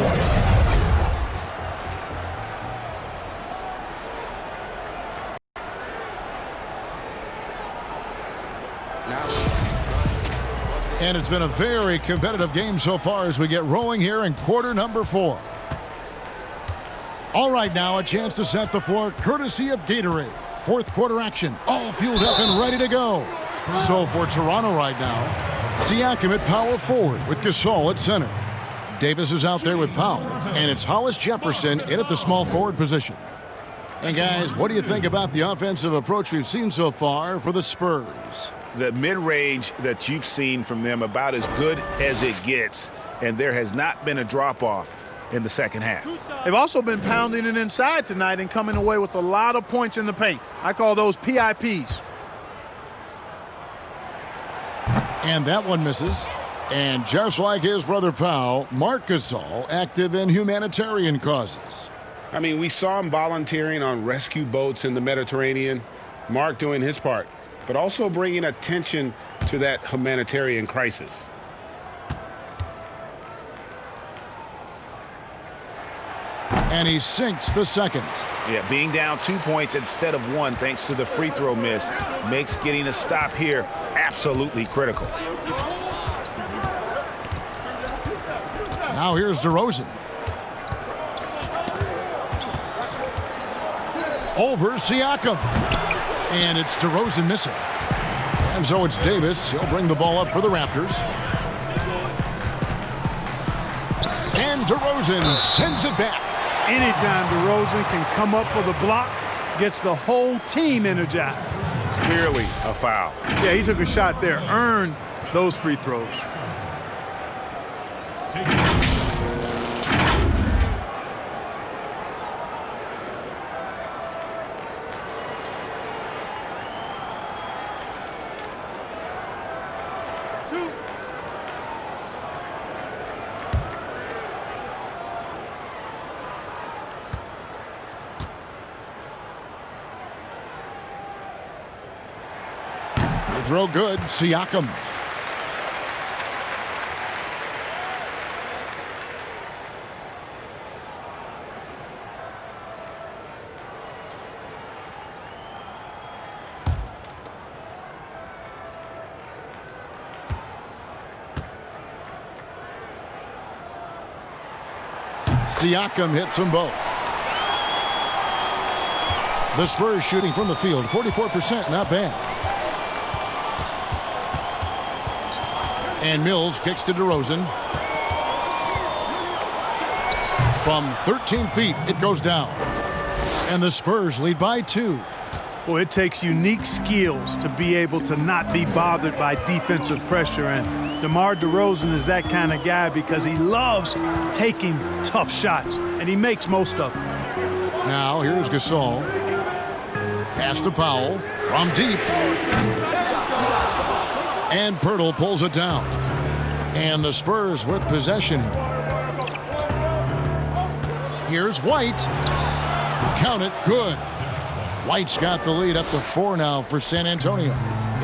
And it's been a very competitive game so far as we get rolling here in quarter number 4. All right, now a chance to set the floor courtesy of Gatorade. 4th quarter action, all fueled up and ready to go. So for Toronto right now, Siakam at power forward with Gasol at center. Davis is out there with Powell, and it's Hollis Jefferson in at the small forward position. And guys, what do you think about the offensive approach we've seen so far for the Spurs? The mid-range that you've seen from them about as good as it gets, and there has not been a drop-off in the second half. They've also been pounding it inside tonight and coming away with a lot of points in the paint. I call those PIPs. And that one misses. And just like his brother Powell, Marc Gasol active in humanitarian causes. I mean, we saw him volunteering on rescue boats in the Mediterranean. Mark doing his part. but also bringing attention to that humanitarian crisis. And he sinks the second. Yeah, being down 2 points instead of 1 thanks to the free throw miss makes getting a stop here absolutely critical. Now here's Derozan. Over Siakam. And it's Derozan missing. And so it's Davis. He'll bring the ball up for the Raptors. And Derozan sends it back. Anytime Derozan can come up for the block, gets the whole team energized. Clearly a foul. Yeah, he took a shot there, earned those free throws. Throw good, Siakam. Siakam hits them both. The Spurs shooting from the field, 44%, not bad. And Mills kicks to Derozan. From 13 feet, it goes down. And the Spurs lead by 2. Well, it takes unique skills to be able to not be bothered by defensive pressure. And DeMar DeRozan is that kind of guy because he loves taking tough shots. And he makes most of them. Now, here's Gasol. Pass to Powell from deep. And Pirtle pulls it down. And the Spurs with possession. Here's White. Count it, good. White's got the lead up to 4 now for San Antonio.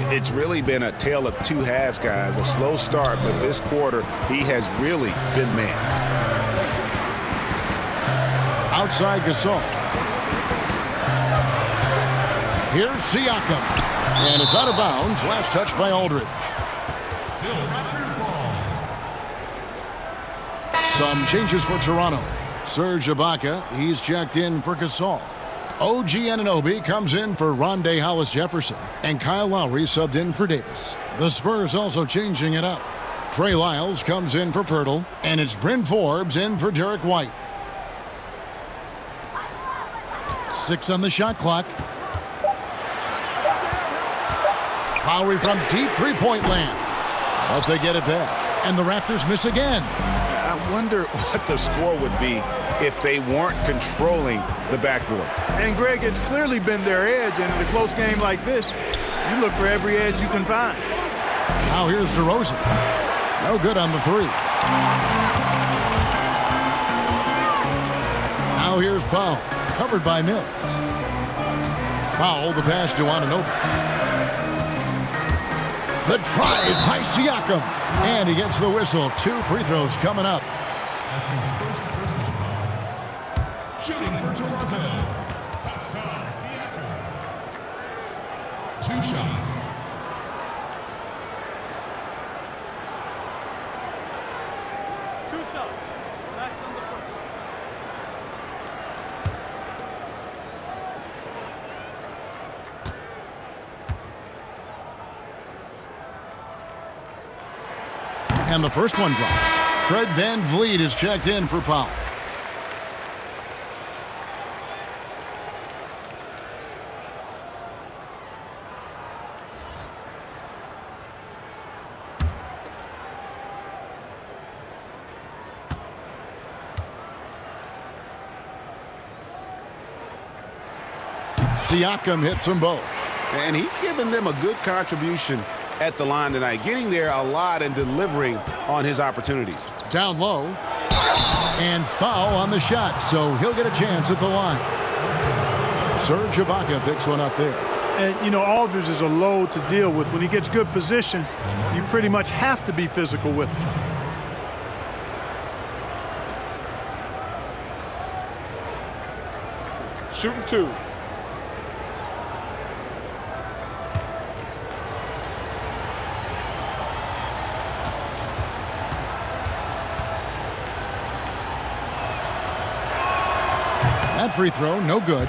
It's really been a tale of 2 halves, guys. A slow start, but this quarter, he has really been man. Outside Gasol. Here's Siakam. And it's out of bounds. Last touch by Aldridge. Still Raptors ball. Some changes for Toronto. Serge Ibaka, he's checked in for Gasol. OG Anunoby comes in for Rondé Hollis-Jefferson. And Kyle Lowry subbed in for Davis. The Spurs also changing it up. Trey Lyles comes in for Pirtle. And it's Bryn Forbes in for Derek White. 6 on the shot clock. Lowry from deep three-point land. But they get it back. And the Raptors miss again. I wonder what the score would be if they weren't controlling the backboard. And, Greg, it's clearly been their edge. And in a close game like this, you look for every edge you can find. Now here's Derozan. No good on the 3. Now here's Powell. Covered by Mills. Powell, the pass to Anunoby. The drive by Siakam. And he gets the whistle. 2 free throws coming up. That's his first personal foul. Shooting for Toronto. Pascal Siakam. 2 shots. Nice on the first. And the first one drops. Fred VanVleet is checked in for Powell. Siakam hits them both. And he's given them a good contribution at the line tonight, getting there a lot and delivering on his opportunities. Down low. And foul on the shot, so he'll get a chance at the line. Serge Ibaka picks one up there. And, you know, Aldridge is a load to deal with. When he gets good position, you pretty much have to be physical with him. Shooting 2. That free throw, no good.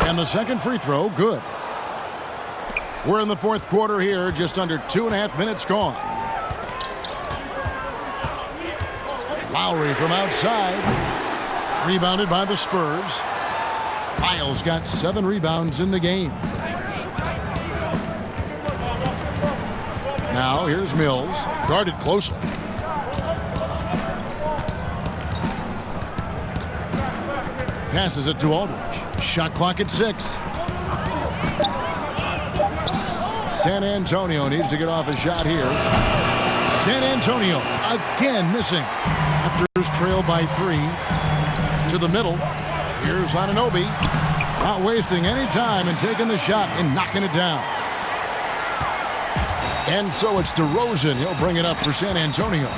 And the second free throw, good. We're in the fourth quarter here, just under 2.5 minutes gone. Lowry from outside. Rebounded by the Spurs. Lyles got 7 rebounds in the game. Now here's Mills, guarded closely. Passes it to Aldridge. Shot clock at 6. San Antonio needs to get off a shot here. San Antonio again missing. Raptors trail by 3. To the middle. Here's Anunoby. Not wasting any time and taking the shot and knocking it down. And so it's Derozan. He'll bring it up for San Antonio.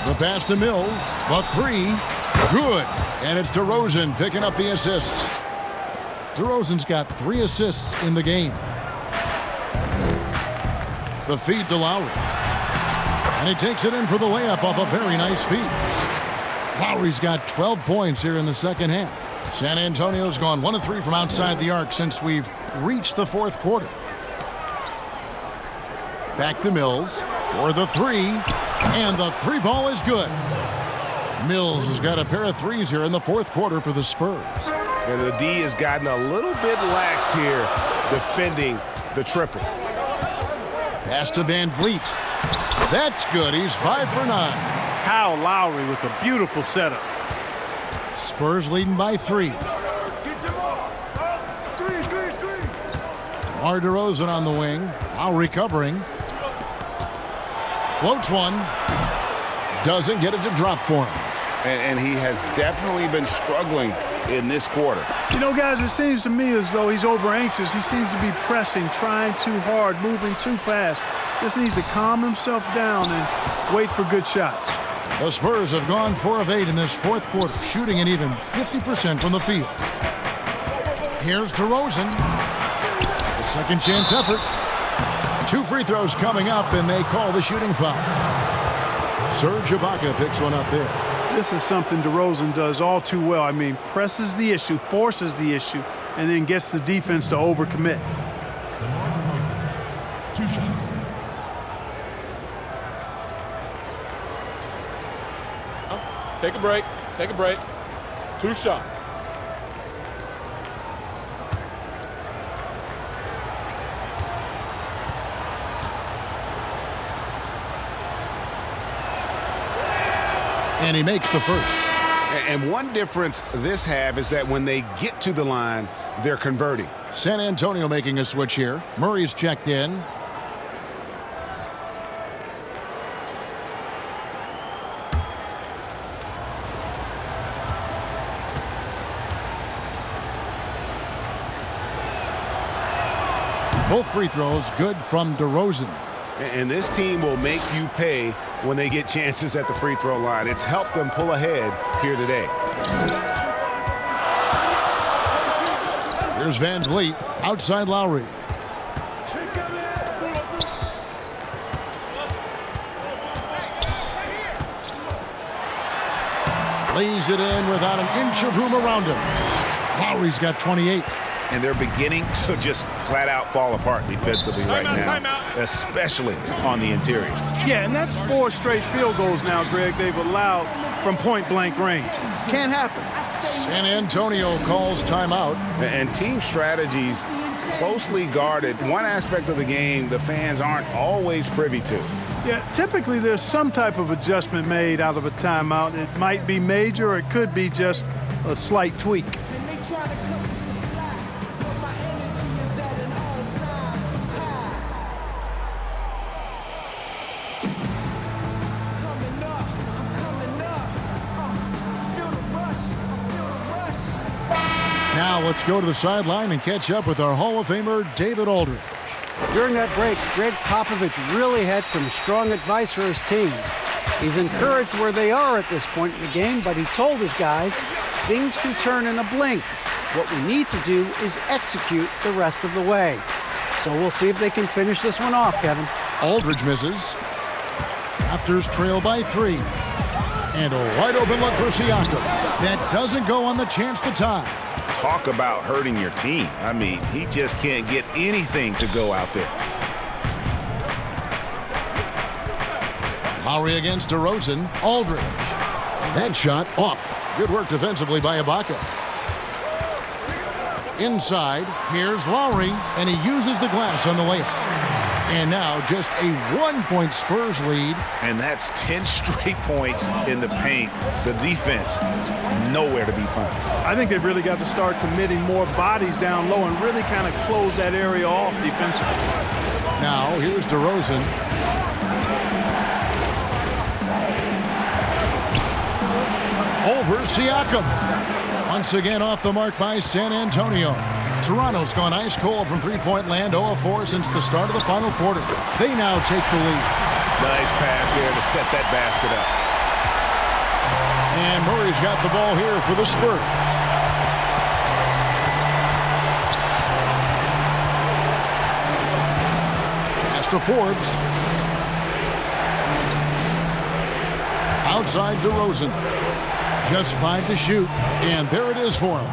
The pass to Mills. The 3. Good. And it's Derozan picking up the assists. Derozan's got 3 assists in the game. The feed to Lowry. And he takes it in for the layup off a very nice feed. Lowry's got 12 points here in the second half. San Antonio's gone 1 of 3 from outside the arc since we've reached the fourth quarter. Back to Mills for the 3. And the 3-ball is good. Mills has got a pair of 3s here in the fourth quarter for the Spurs. And the D has gotten a little bit laxed here defending the triple. Pass to Van Vliet. That's good. He's 5 for 9. Kyle Lowry with a beautiful setup. Spurs leading by 3. DeMar DeRozan on the wing. Lowry covering. Floats one. Doesn't get it to drop for him. And he has definitely been struggling in this quarter. You know, guys, it seems to me as though he's over anxious. He seems to be pressing, trying too hard, moving too fast. Just needs to calm himself down and wait for good shots. The Spurs have gone 4 of 8 in this fourth quarter, shooting an even 50% from the field. Here's DeRozan. A second chance effort. 2 free throws coming up, and they call the shooting foul. Serge Ibaka picks one up there. This is something DeRozan does all too well. I mean, presses the issue, forces the issue, and then gets the defense to overcommit. 2 shots. Take a break. Take a break. 2 shots. And he makes the first. And one difference this half is that when they get to the line, they're converting. San Antonio making a switch here. Murray's checked in. Both free throws good from DeRozan. And this team will make you pay when they get chances at the free throw line. It's helped them pull ahead here today. Here's Van Vliet, outside Lowry. Lays it in without an inch of room around him. Lowry's got 28. And they're beginning to just flat out fall apart defensively right now, especially on the interior. Yeah, and that's 4 straight field goals now, Greg. They've allowed from point-blank range. Can't happen. San Antonio calls timeout. And team strategies closely guarded. One aspect of the game the fans aren't always privy to. Yeah, typically there's some type of adjustment made out of a timeout. It might be major or it could be just a slight tweak. Now let's go to the sideline and catch up with our Hall of Famer, David Aldridge. During that break, Greg Popovich really had some strong advice for his team. He's encouraged where they are at this point in the game, but he told his guys, things can turn in a blink. What we need to do is execute the rest of the way. So we'll see if they can finish this one off, Kevin. Aldridge misses. Raptors trail by 3. And a wide open look for Siakam. That doesn't go on the chance to tie. Talk about hurting your team. I mean, he just can't get anything to go out there. Lowry against Derozan. Aldridge. That shot off. Good work defensively by Ibaka. Inside, here's Lowry, and he uses the glass on the layup. And now just a 1-point Spurs lead. And that's 10 straight points in the paint. The defense, nowhere to be found. I think they've really got to start committing more bodies down low and really kind of close that area off defensively. Now, here's Derozan. Over Siakam. Once again off the mark by San Antonio. Toronto's gone ice cold from three-point land, 0 of 4 since the start of the final quarter. They now take the lead. Nice pass here to set that basket up. And Murray's got the ball here for the Spurs. Pass to Forbes. Outside Derozan. Just 5 to shoot. And there it is for him.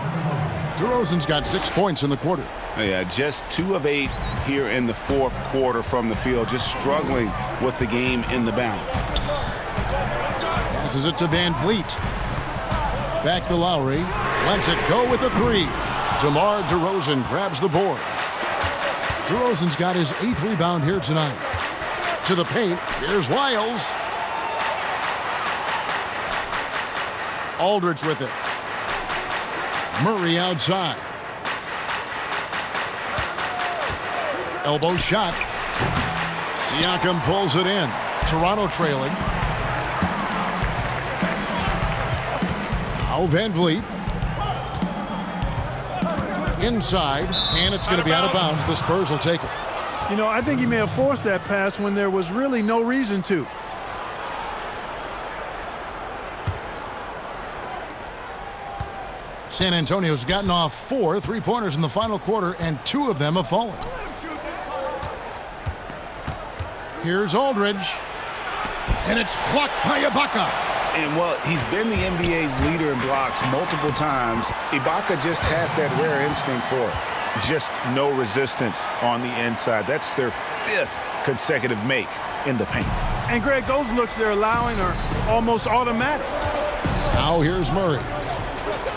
Derozan's got 6 points in the quarter. Yeah, just 2 of 8 here in the fourth quarter from the field. Just struggling with the game in the balance. Passes it to Van Vliet. Back to Lowry. Lets it go with a 3. DeMar DeRozan grabs the board. DeRozan's got his 8th rebound here tonight. To the paint. Here's Lyles. Aldridge with it. Murray outside. Elbow shot. Siakam pulls it in. Toronto trailing. Now Van Vliet. Inside, and it's going to be out of bounds. The Spurs will take it. You know, I think he may have forced that pass when there was really no reason to. San Antonio's gotten off 4 3-pointers in the final quarter, and 2 of them have fallen. Here's Aldridge. And it's blocked by Ibaka. And, well, he's been the NBA's leader in blocks multiple times. Ibaka just has that rare instinct for it. Just no resistance on the inside. That's their 5th consecutive make in the paint. And, Greg, those looks they're allowing are almost automatic. Now here's Murray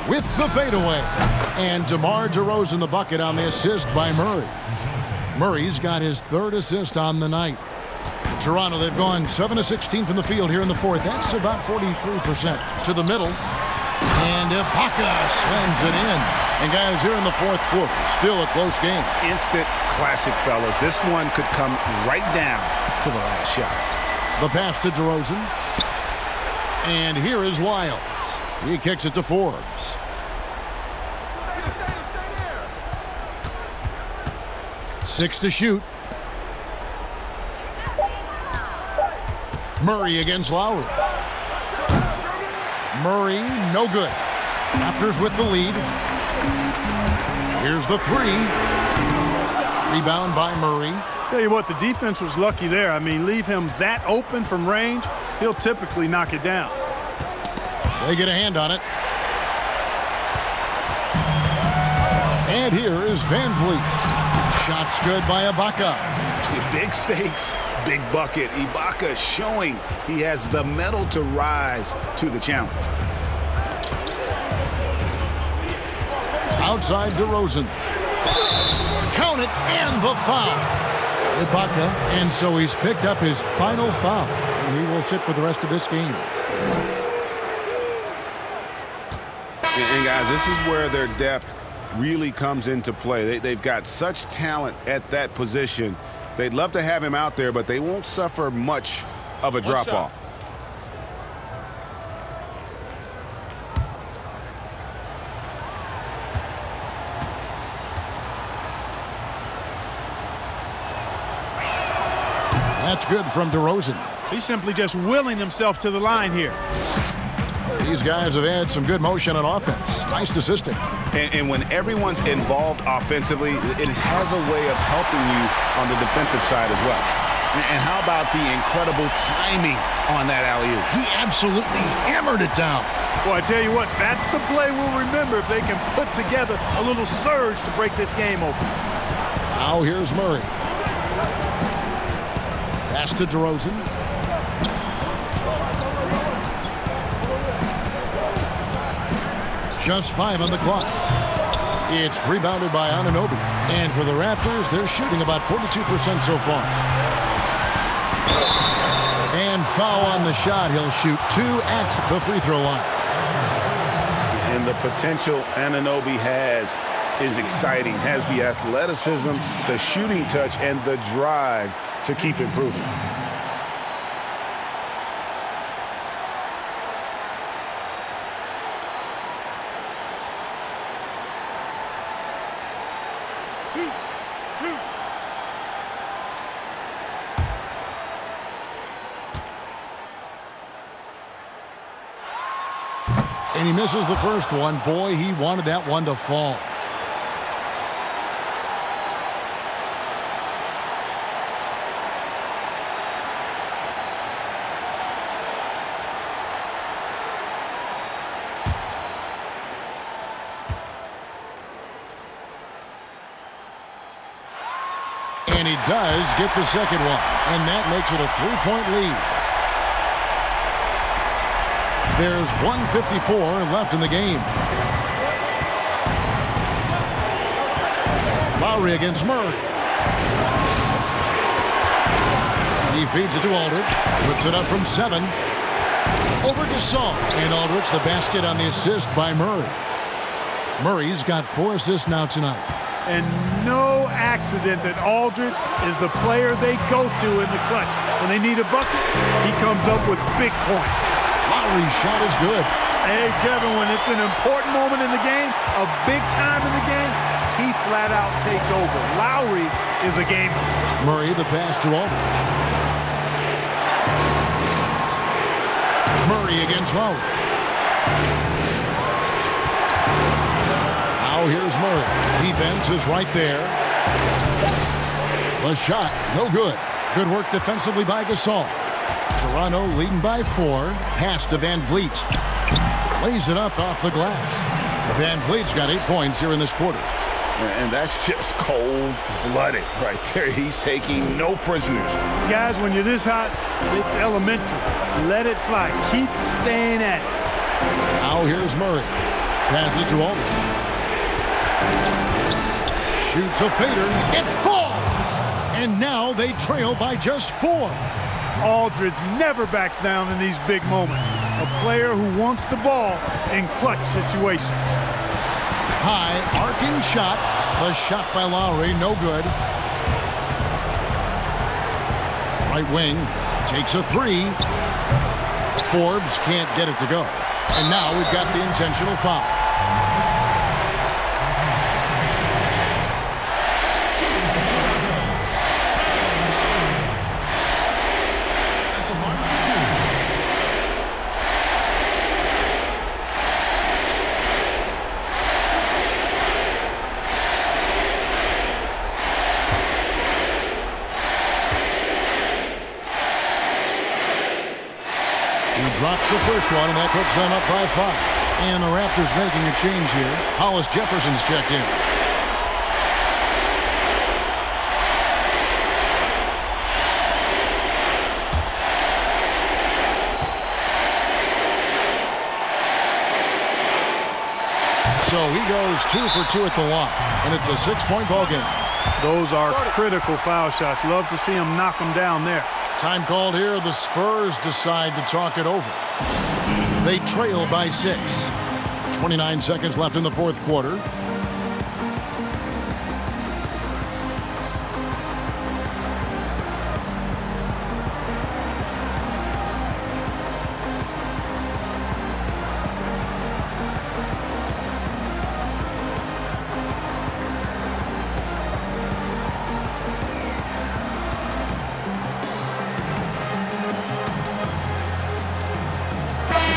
with the fadeaway. And DeMar DeRozan the bucket on the assist by Murray. Murray's got his 3rd assist on the night. Toronto, they've gone 7 of 16 from the field here in the 4th. That's about 43%. To the middle. And Ibaka slams it in. And guys, here in the 4th quarter, still a close game. Instant classic, fellas. This one could come right down to the last shot. The pass to DeRozan. And here is Lyles. He kicks it to Forbes. Six to shoot. Murray against Lowry. Murray, no good. Raptors with the lead. Here's the 3. Rebound by Murray. Tell you what, the defense was lucky there. I mean, leave him that open from range, he'll typically knock it down. They get a hand on it. And here is Van Vliet. Shots good by Ibaka. Big stakes, big bucket. Ibaka showing he has the mettle to rise to the challenge. Outside Derozan. Count it, and the foul. Ibaka, and so he's picked up his final foul. And he will sit for the rest of this game. And guys, this is where their depth really comes into play. They've got such talent at that position. They'd love to have him out there, but they won't suffer much of a drop-off. That's good from Derozan. He's simply just willing himself to the line here. These guys have had some good motion on offense. Nice assisting. And when everyone's involved offensively, it has a way of helping you on the defensive side as well. And how about the incredible timing on that alley-oop? He absolutely hammered it down. Well, I tell you what, that's the play we'll remember if they can put together a little surge to break this game open. Now here's Murray. Pass to Derozan. Just 5 on the clock. It's rebounded by Anunoby. And for the Raptors, they're shooting about 42% so far. And foul on the shot. He'll shoot 2 at the free throw line. And the potential Anunoby has is exciting. Has the athleticism, the shooting touch, and the drive to keep improving. And he misses the first one. Boy, he wanted that one to fall. And he does get the second one. And that makes it a 3-point lead. There's 1:54 left in the game. Lowry against Murray. He feeds it to Aldridge. Puts it up from 7. Over to Saul. And Aldridge the basket on the assist by Murray. Murray's got 4 assists now tonight. And no accident that Aldridge is the player they go to in the clutch. When they need a bucket, he comes up with big points. Lowry's shot is good. Hey, Kevin, when it's an important moment in the game, a big time in the game, he flat out takes over. Lowry is a gamer. Murray the pass to Aldridge. Murray against Lowry. Now here's Murray. Defense is right there. The shot, no good. Good work defensively by Gasol. Toronto leading by 4. Pass to Van Vliet. Lays it up off the glass. Van Vliet's got 8 points here in this quarter. And that's just cold-blooded right there. He's taking no prisoners. Guys, when you're this hot, it's elementary. Let it fly. Keep staying at it. Now here's Murray. Passes to Aldridge. Shoots a fader. It falls! And now they trail by just 4. Aldridge never backs down in these big moments. A player who wants the ball in clutch situations. High arcing shot. The shot by Lowry, no good. Right wing takes a 3. Forbes can't get it to go. And now we've got the intentional foul. Drops the first one, and that puts them up by 5. And the Raptors making a change here. Hollis Jefferson's checked in. So he goes 2 for 2 at the line, and it's a 6-point ball game. Those are critical foul shots. Love to see him knock them down there. Time called here. The Spurs decide to talk it over. They trail by 6. 29 seconds left in the fourth quarter.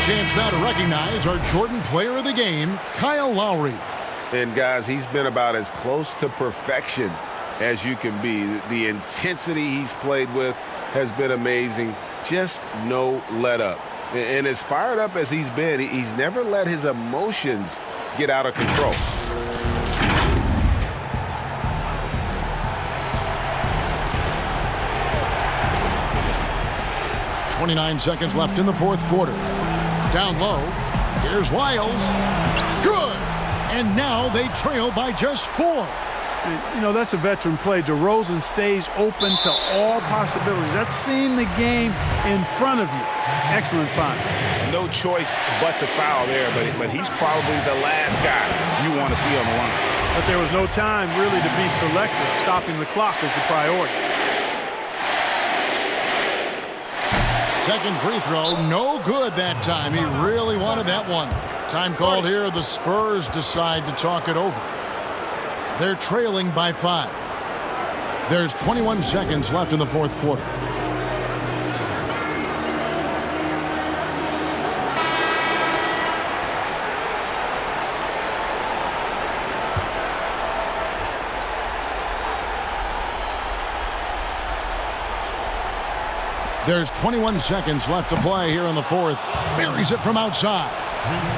Chance now to recognize our Jordan Player of the Game, Kyle Lowry. And, guys, he's been about as close to perfection as you can be. The intensity he's played with has been amazing. Just no let-up. And as fired up as he's been, he's never let his emotions get out of control. .29 seconds left in the fourth quarter. Down low. Here's Lyles. Good. And now they trail by just 4. You know, that's a veteran play. Derozan stays open to all possibilities. That's seeing the game in front of you. Excellent find. No choice but to foul there, but he's probably the last guy you want to see on the line. But there was no time really to be selective. Stopping the clock was the priority. Second free throw, no good that time. He really wanted that one. Time called here. The Spurs decide to talk it over. They're trailing by 5. There's 21 seconds left in the fourth quarter. There's 21 seconds left to play here in the fourth. Buries it from outside.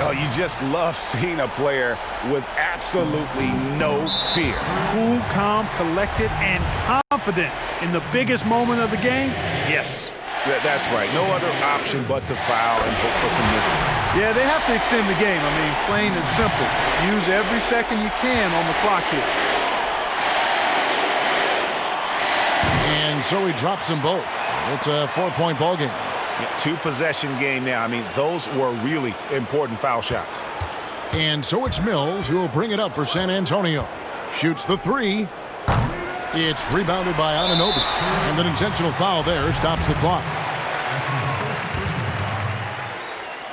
Oh, you just love seeing a player with absolutely no fear. Cool, calm, collected, and confident in the biggest moment of the game. Yes. That's right. No other option but to foul and hope for some misses. Yeah, they have to extend the game. I mean, plain and simple. Use every second you can on the clock here. And so he drops them both. It's a 4-point ball game. Yeah, 2-possession game now. I mean, those were really important foul shots. And so it's Mills who will bring it up for San Antonio. Shoots the 3. It's rebounded by Anunoby. And an intentional foul there stops the clock.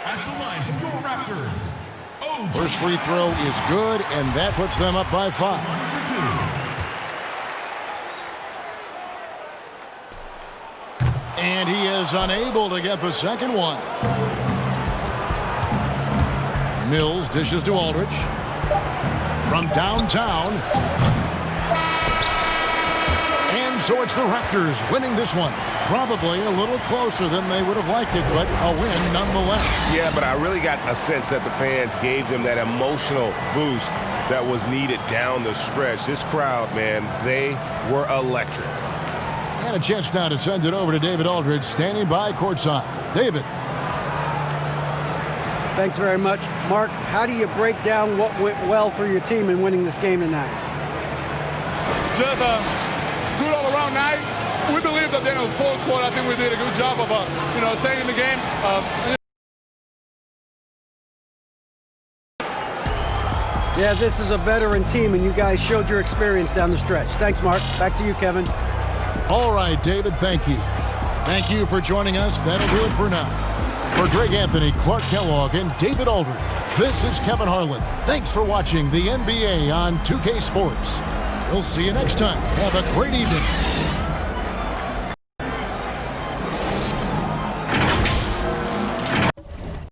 At the line for your Raptors. First free throw is good, and that puts them up by 5. And he is unable to get the second one. Mills dishes to Aldridge. From downtown. And so it's the Raptors winning this one. Probably a little closer than they would have liked it, but a win nonetheless. Yeah, but I really got a sense that the fans gave them that emotional boost that was needed down the stretch. This crowd, man, they were electric. And a chance now to send it over to David Aldridge, standing by courtside. David. Thanks very much. Mark, how do you break down what went well for your team in winning this game tonight? Just a good all-around night. We believe that in the fourth quarter, I think we did a good job of, staying in the game. Yeah, this is a veteran team, and you guys showed your experience down the stretch. Thanks, Mark. Back to you, Kevin. All right, David, thank you. Thank you for joining us. That'll do it for now. For Greg Anthony, Clark Kellogg, and David Aldridge, this is Kevin Harlan. Thanks for watching the NBA on 2K Sports. We'll see you next time. Have a great evening.